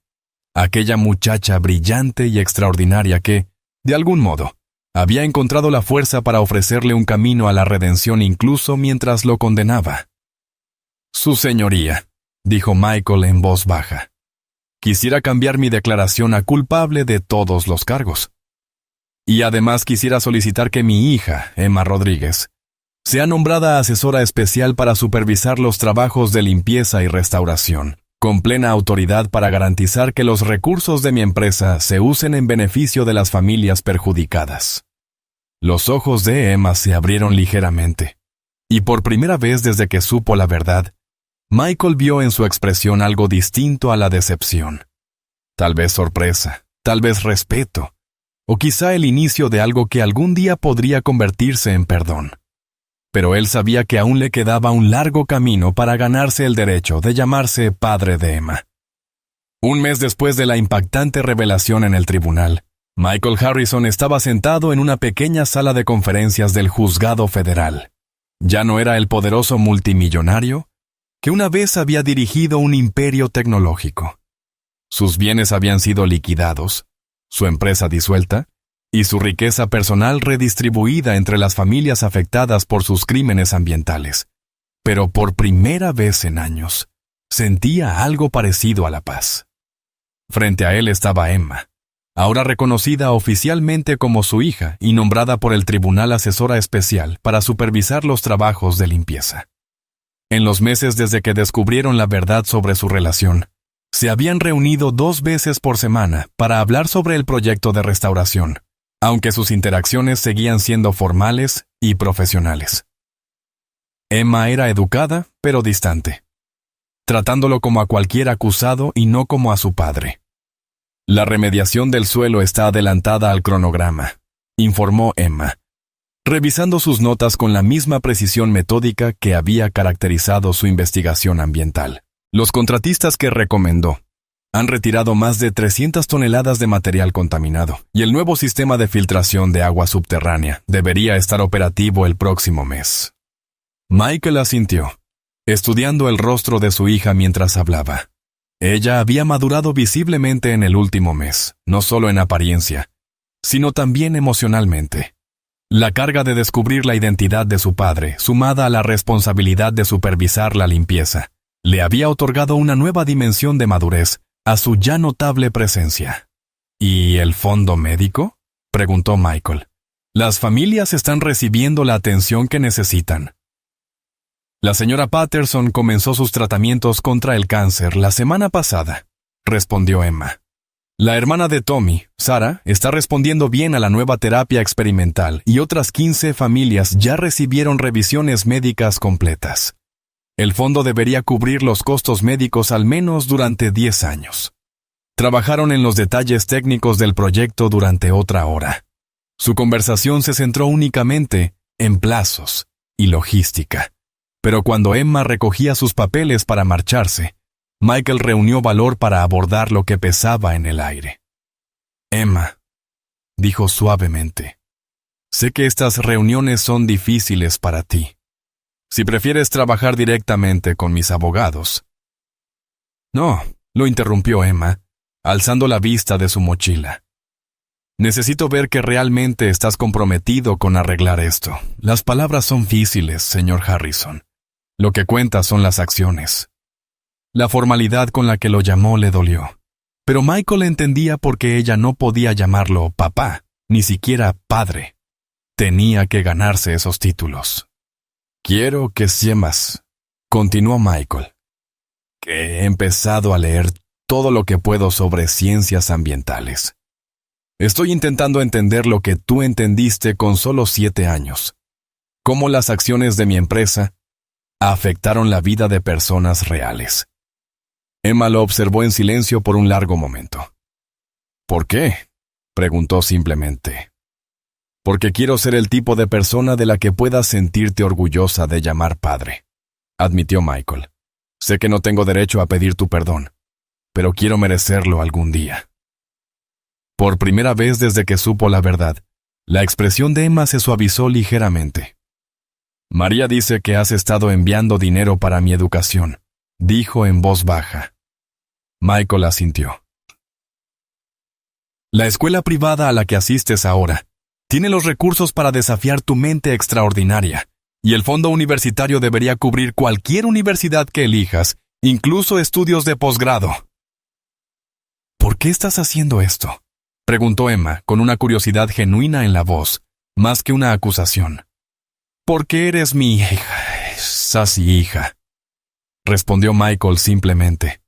aquella muchacha brillante y extraordinaria que, de algún modo, había encontrado la fuerza para ofrecerle un camino a la redención incluso mientras lo condenaba. Su señoría, dijo Michael en voz baja. Quisiera cambiar mi declaración a culpable de todos los cargos. Y además quisiera solicitar que mi hija, Emma Rodríguez, sea nombrada asesora especial para supervisar los trabajos de limpieza y restauración, con plena autoridad para garantizar que los recursos de mi empresa se usen en beneficio de las familias perjudicadas. Los ojos de Emma se abrieron ligeramente, y por primera vez desde que supo la verdad, Michael vio en su expresión algo distinto a la decepción. Tal vez sorpresa, tal vez respeto, o quizá el inicio de algo que algún día podría convertirse en perdón. Pero él sabía que aún le quedaba un largo camino para ganarse el derecho de llamarse padre de Emma. Un mes después de la impactante revelación en el tribunal, Michael Harrison estaba sentado en una pequeña sala de conferencias del juzgado federal. Ya no era el poderoso multimillonario, que una vez había dirigido un imperio tecnológico. Sus bienes habían sido liquidados, su empresa disuelta, y su riqueza personal redistribuida entre las familias afectadas por sus crímenes ambientales. Pero por primera vez en años, sentía algo parecido a la paz. Frente a él estaba Emma, ahora reconocida oficialmente como su hija y nombrada por el Tribunal Asesora Especial para supervisar los trabajos de limpieza. En los meses desde que descubrieron la verdad sobre su relación, se habían reunido 2 veces por semana para hablar sobre el proyecto de restauración, aunque sus interacciones seguían siendo formales y profesionales. Emma era educada, pero distante, tratándolo como a cualquier acusado y no como a su padre. La remediación del suelo está adelantada al cronograma, informó Emma, revisando sus notas con la misma precisión metódica que había caracterizado su investigación ambiental. Los contratistas que recomendó han retirado más de 300 toneladas de material contaminado, y el nuevo sistema de filtración de agua subterránea debería estar operativo el próximo mes. Michael asintió, estudiando el rostro de su hija mientras hablaba. Ella había madurado visiblemente en el último mes, no solo en apariencia, sino también emocionalmente. La carga de descubrir la identidad de su padre, sumada a la responsabilidad de supervisar la limpieza, le había otorgado una nueva dimensión de madurez a su ya notable presencia. ¿Y el fondo médico?, preguntó Michael. Las familias están recibiendo la atención que necesitan. La señora Patterson comenzó sus tratamientos contra el cáncer la semana pasada, respondió Emma. La hermana de Tommy, Sarah, está respondiendo bien a la nueva terapia experimental y otras 15 familias ya recibieron revisiones médicas completas. El fondo debería cubrir los costos médicos al menos durante 10 años. Trabajaron en los detalles técnicos del proyecto durante otra hora. Su conversación se centró únicamente en plazos y logística. Pero cuando Emma recogía sus papeles para marcharse, Michael reunió valor para abordar lo que pesaba en el aire. Emma, dijo suavemente, sé que estas reuniones son difíciles para ti. Si prefieres trabajar directamente con mis abogados. No, lo interrumpió Emma, alzando la vista de su mochila. Necesito ver que realmente estás comprometido con arreglar esto. Las palabras son fáciles, señor Harrison. Lo que cuenta son las acciones. La formalidad con la que lo llamó le dolió. Pero Michael entendía por qué ella no podía llamarlo papá, ni siquiera padre. Tenía que ganarse esos títulos. Quiero que sepas, continuó Michael, que he empezado a leer todo lo que puedo sobre ciencias ambientales. Estoy intentando entender lo que tú entendiste con solo 7 años. Cómo las acciones de mi empresa afectaron la vida de personas reales. Emma lo observó en silencio por un largo momento. ¿Por qué?, preguntó simplemente. Porque quiero ser el tipo de persona de la que puedas sentirte orgullosa de llamar padre, admitió Michael. Sé que no tengo derecho a pedir tu perdón, pero quiero merecerlo algún día. Por primera vez desde que supo la verdad, la expresión de Emma se suavizó ligeramente. María dice que has estado enviando dinero para mi educación, dijo en voz baja. Michael asintió. La escuela privada a la que asistes ahora tiene los recursos para desafiar tu mente extraordinaria, y el fondo universitario debería cubrir cualquier universidad que elijas, incluso estudios de posgrado. ¿Por qué estás haciendo esto?, preguntó Emma, con una curiosidad genuina en la voz, más que una acusación. Porque eres mi hija, sassy hija, respondió Michael simplemente.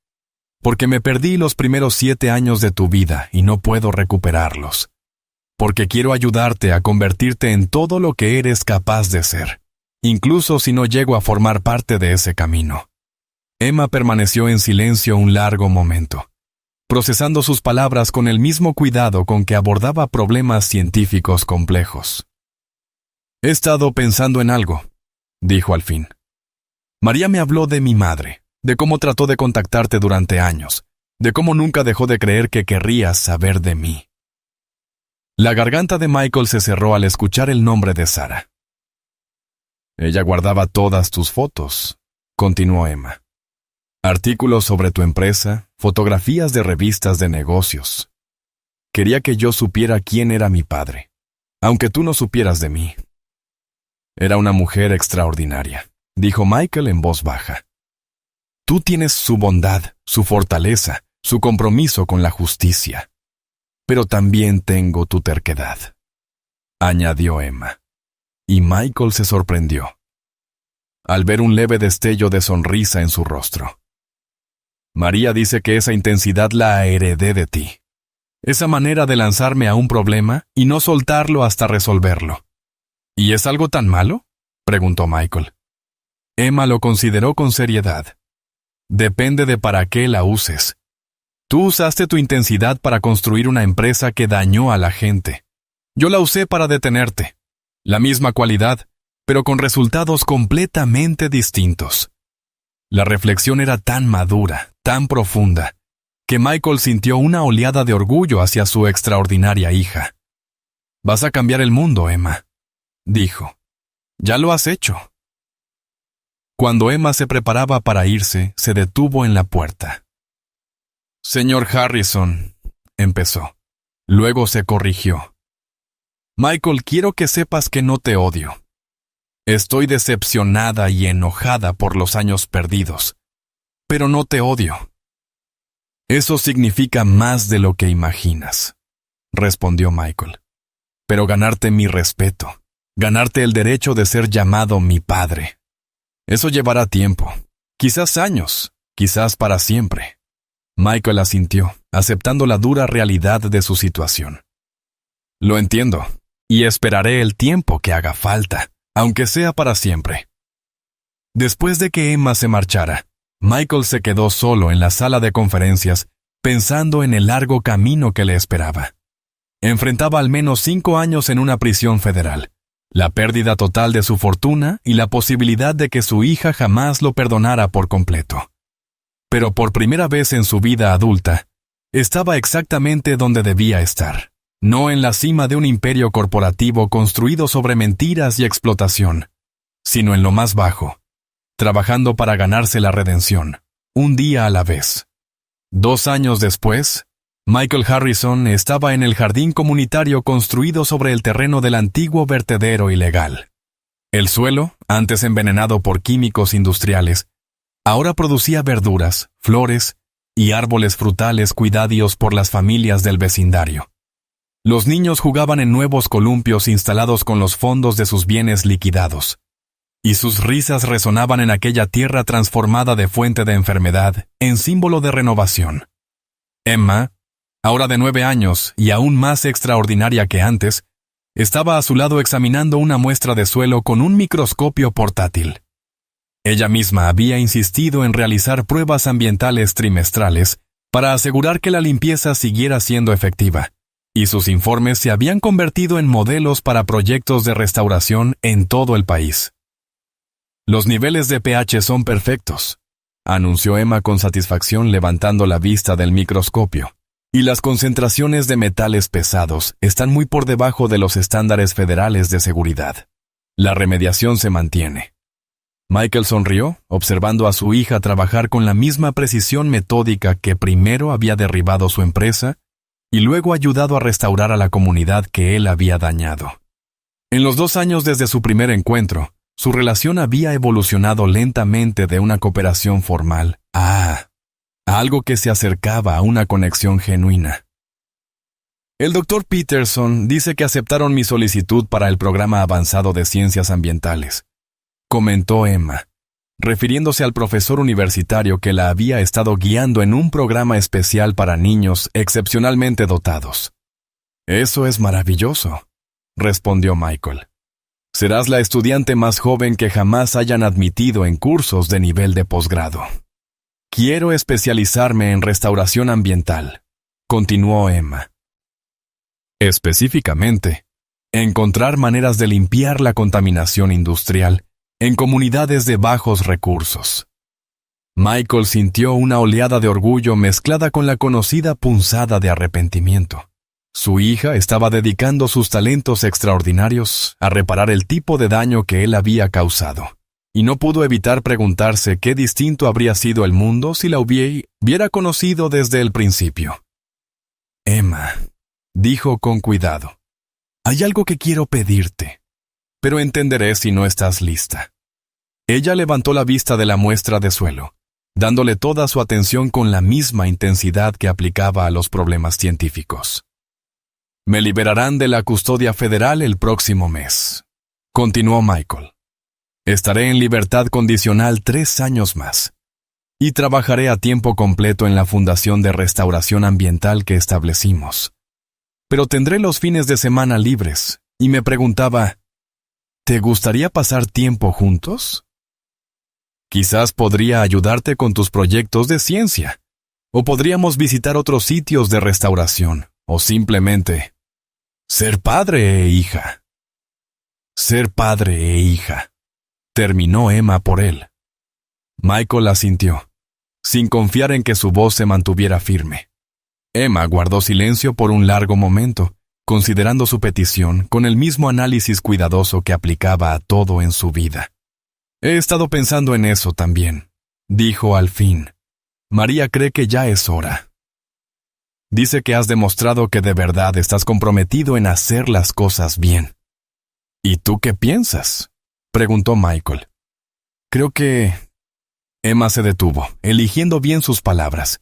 Porque me perdí los primeros 7 años de tu vida y no puedo recuperarlos. Porque quiero ayudarte a convertirte en todo lo que eres capaz de ser, incluso si no llego a formar parte de ese camino. Emma permaneció en silencio un largo momento, procesando sus palabras con el mismo cuidado con que abordaba problemas científicos complejos. He estado pensando en algo, dijo al fin. María me habló de mi madre, de cómo trató de contactarte durante años, de cómo nunca dejó de creer que querrías saber de mí. La garganta de Michael se cerró al escuchar el nombre de Sarah. Ella guardaba todas tus fotos, continuó Emma. Artículos sobre tu empresa, fotografías de revistas de negocios. Quería que yo supiera quién era mi padre, aunque tú no supieras de mí. Era una mujer extraordinaria, dijo Michael en voz baja. Tú tienes su bondad, su fortaleza, su compromiso con la justicia. Pero también tengo tu terquedad, añadió Emma. Y Michael se sorprendió al ver un leve destello de sonrisa en su rostro. María dice que esa intensidad la heredé de ti. Esa manera de lanzarme a un problema y no soltarlo hasta resolverlo. ¿Y es algo tan malo?, preguntó Michael. Emma lo consideró con seriedad. Depende de para qué la uses. Tú usaste tu intensidad para construir una empresa que dañó a la gente. Yo la usé para detenerte. La misma cualidad, pero con resultados completamente distintos. La reflexión era tan madura, tan profunda, que Michael sintió una oleada de orgullo hacia su extraordinaria hija. «Vas a cambiar el mundo, Emma», dijo. «Ya lo has hecho». Cuando Emma se preparaba para irse, se detuvo en la puerta. «Señor Harrison», empezó. Luego se corrigió. «Michael, quiero que sepas que no te odio. Estoy decepcionada y enojada por los años perdidos, pero no te odio». «Eso significa más de lo que imaginas», respondió Michael. «Pero ganarte mi respeto, ganarte el derecho de ser llamado mi padre. Eso llevará tiempo, quizás años, quizás para siempre». Michael asintió, aceptando la dura realidad de su situación. «Lo entiendo, y esperaré el tiempo que haga falta, aunque sea para siempre». Después de que Emma se marchara, Michael se quedó solo en la sala de conferencias, pensando en el largo camino que le esperaba. Enfrentaba al menos 5 años en una prisión federal, la pérdida total de su fortuna y la posibilidad de que su hija jamás lo perdonara por completo. Pero por primera vez en su vida adulta, estaba exactamente donde debía estar, no en la cima de un imperio corporativo construido sobre mentiras y explotación, sino en lo más bajo, trabajando para ganarse la redención, un día a la vez. 2 años después, Michael Harrison estaba en el jardín comunitario construido sobre el terreno del antiguo vertedero ilegal. El suelo, antes envenenado por químicos industriales, ahora producía verduras, flores y árboles frutales cuidados por las familias del vecindario. Los niños jugaban en nuevos columpios instalados con los fondos de sus bienes liquidados, y sus risas resonaban en aquella tierra transformada de fuente de enfermedad en símbolo de renovación. Emma, ahora de 9 años y aún más extraordinaria que antes, estaba a su lado examinando una muestra de suelo con un microscopio portátil. Ella misma había insistido en realizar pruebas ambientales trimestrales para asegurar que la limpieza siguiera siendo efectiva, y sus informes se habían convertido en modelos para proyectos de restauración en todo el país. «Los niveles de pH son perfectos», anunció Emma con satisfacción levantando la vista del microscopio, «y las concentraciones de metales pesados están muy por debajo de los estándares federales de seguridad. La remediación se mantiene». Michael sonrió, observando a su hija trabajar con la misma precisión metódica que primero había derribado su empresa y luego ayudado a restaurar a la comunidad que él había dañado. En los 2 años desde su primer encuentro, su relación había evolucionado lentamente de una cooperación formal a algo que se acercaba a una conexión genuina. «El Dr. Peterson dice que aceptaron mi solicitud para el programa avanzado de ciencias ambientales», comentó Emma, refiriéndose al profesor universitario que la había estado guiando en un programa especial para niños excepcionalmente dotados. «Eso es maravilloso», respondió Michael. «Serás la estudiante más joven que jamás hayan admitido en cursos de nivel de posgrado». «Quiero especializarme en restauración ambiental», continuó Emma. «Específicamente, encontrar maneras de limpiar la contaminación industrial en comunidades de bajos recursos». Michael sintió una oleada de orgullo mezclada con la conocida punzada de arrepentimiento. Su hija estaba dedicando sus talentos extraordinarios a reparar el tipo de daño que él había causado. y no pudo evitar preguntarse qué distinto habría sido el mundo si la hubiera conocido desde el principio. Emma, dijo con cuidado, hay algo que quiero pedirte, pero entenderé si no estás lista. Ella levantó la vista de la muestra de suelo, dándole toda su atención con la misma intensidad que aplicaba a los problemas científicos. Me liberarán de la custodia federal el próximo mes, continuó Michael. Estaré en libertad condicional 3 años más, y trabajaré a tiempo completo en la Fundación de Restauración Ambiental que establecimos. Pero tendré los fines de semana libres, y me preguntaba, ¿te gustaría pasar tiempo juntos? Quizás podría ayudarte con tus proyectos de ciencia, o podríamos visitar otros sitios de restauración, o simplemente ser padre e hija. Ser padre e hija, terminó Emma por él. Michael asintió, sin confiar en que su voz se mantuviera firme. Emma guardó silencio por un largo momento, considerando su petición con el mismo análisis cuidadoso que aplicaba a todo en su vida. He estado pensando en eso también, dijo al fin. María cree que ya es hora. Dice que has demostrado que de verdad estás comprometido en hacer las cosas bien. ¿Y tú qué piensas?, preguntó Michael. Creo que... Emma se detuvo, eligiendo bien sus palabras.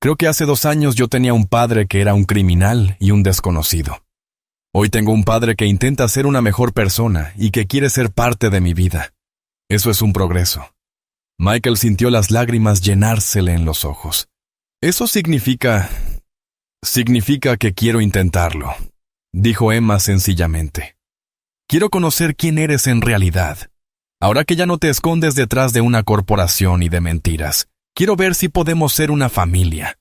Creo que hace 2 años yo tenía un padre que era un criminal y un desconocido. Hoy tengo un padre que intenta ser una mejor persona y que quiere ser parte de mi vida. Eso es un progreso. Michael sintió las lágrimas llenársele en los ojos. Eso significa que quiero intentarlo, dijo Emma sencillamente. Quiero conocer quién eres en realidad. Ahora que ya no te escondes detrás de una corporación y de mentiras, quiero ver si podemos ser una familia.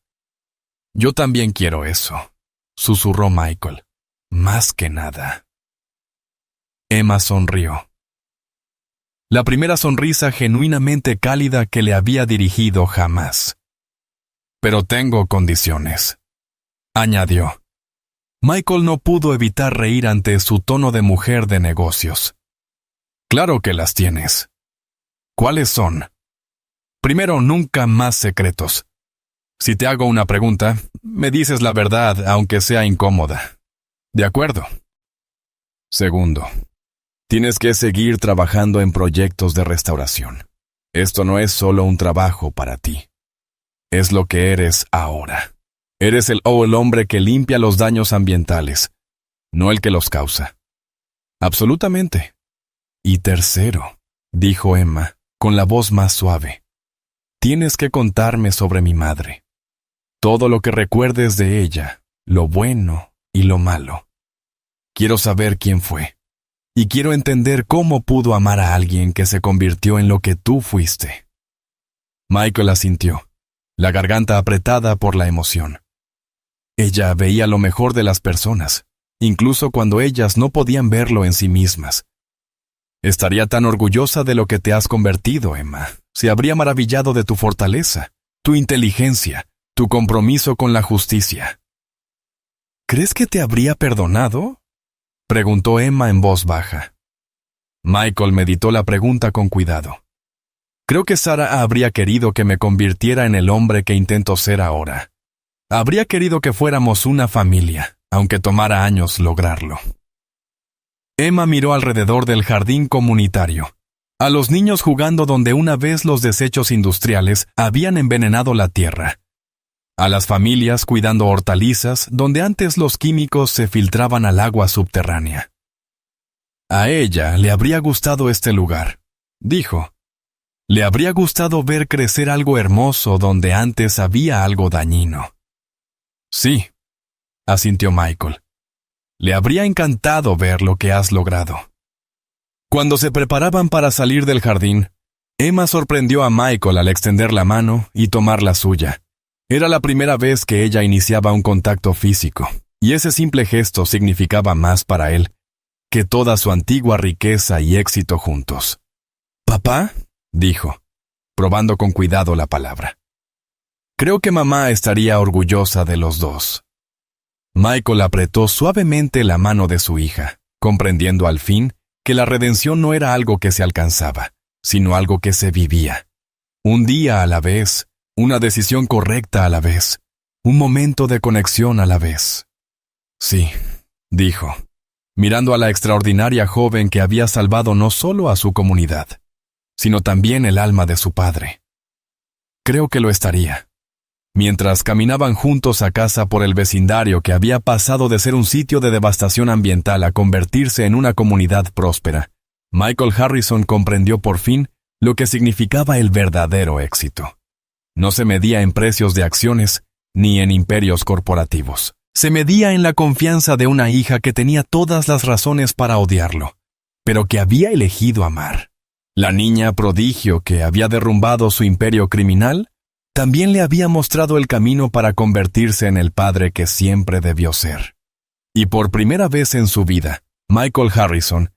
Yo también quiero eso, susurró Michael. Más que nada. Emma sonrió. La primera sonrisa genuinamente cálida que le había dirigido jamás. Pero tengo condiciones, añadió. Michael no pudo evitar reír ante su tono de mujer de negocios. Claro que las tienes. ¿Cuáles son? Primero, nunca más secretos. Si te hago una pregunta, me dices la verdad, aunque sea incómoda. ¿De acuerdo? Segundo, tienes que seguir trabajando en proyectos de restauración. Esto no es solo un trabajo para ti. Es lo que eres ahora. Eres el hombre que limpia los daños ambientales, no el que los causa. Absolutamente. Y tercero, dijo Emma, con la voz más suave, tienes que contarme sobre mi madre. Todo lo que recuerdes de ella, lo bueno y lo malo. Quiero saber quién fue. Y quiero entender cómo pudo amar a alguien que se convirtió en lo que tú fuiste. Michael asintió, la garganta apretada por la emoción. Ella veía lo mejor de las personas, incluso cuando ellas no podían verlo en sí mismas. Estaría tan orgullosa de lo que te has convertido, Emma. Se habría maravillado de tu fortaleza, tu inteligencia, tu compromiso con la justicia. ¿Crees que te habría perdonado?, preguntó Emma en voz baja. Michael meditó la pregunta con cuidado. Creo que Sara habría querido que me convirtiera en el hombre que intento ser ahora. Habría querido que fuéramos una familia, aunque tomara años lograrlo. Emma miró alrededor del jardín comunitario, a los niños jugando donde una vez los desechos industriales habían envenenado la tierra, a las familias cuidando hortalizas donde antes los químicos se filtraban al agua subterránea. A ella le habría gustado este lugar, dijo. Le habría gustado ver crecer algo hermoso donde antes había algo dañino. Sí, asintió Michael. Le habría encantado ver lo que has logrado. Cuando se preparaban para salir del jardín, Emma sorprendió a Michael al extender la mano y tomar la suya. Era la primera vez que ella iniciaba un contacto físico, y ese simple gesto significaba más para él que toda su antigua riqueza y éxito juntos. «¿Papá?», dijo, probando con cuidado la palabra. «Creo que mamá estaría orgullosa de los dos». Michael apretó suavemente la mano de su hija, comprendiendo al fin que la redención no era algo que se alcanzaba, sino algo que se vivía. Un día a la vez, una decisión correcta a la vez, un momento de conexión a la vez. Sí, dijo, mirando a la extraordinaria joven que había salvado no solo a su comunidad, sino también el alma de su padre. Creo que lo estaría. Mientras caminaban juntos a casa por el vecindario que había pasado de ser un sitio de devastación ambiental a convertirse en una comunidad próspera, Michael Harrison comprendió por fin lo que significaba el verdadero éxito. No se medía en precios de acciones ni en imperios corporativos. Se medía en la confianza de una hija que tenía todas las razones para odiarlo, pero que había elegido amar. La niña prodigio que había derrumbado su imperio criminal también le había mostrado el camino para convertirse en el padre que siempre debió ser. Y por primera vez en su vida, Michael Harrison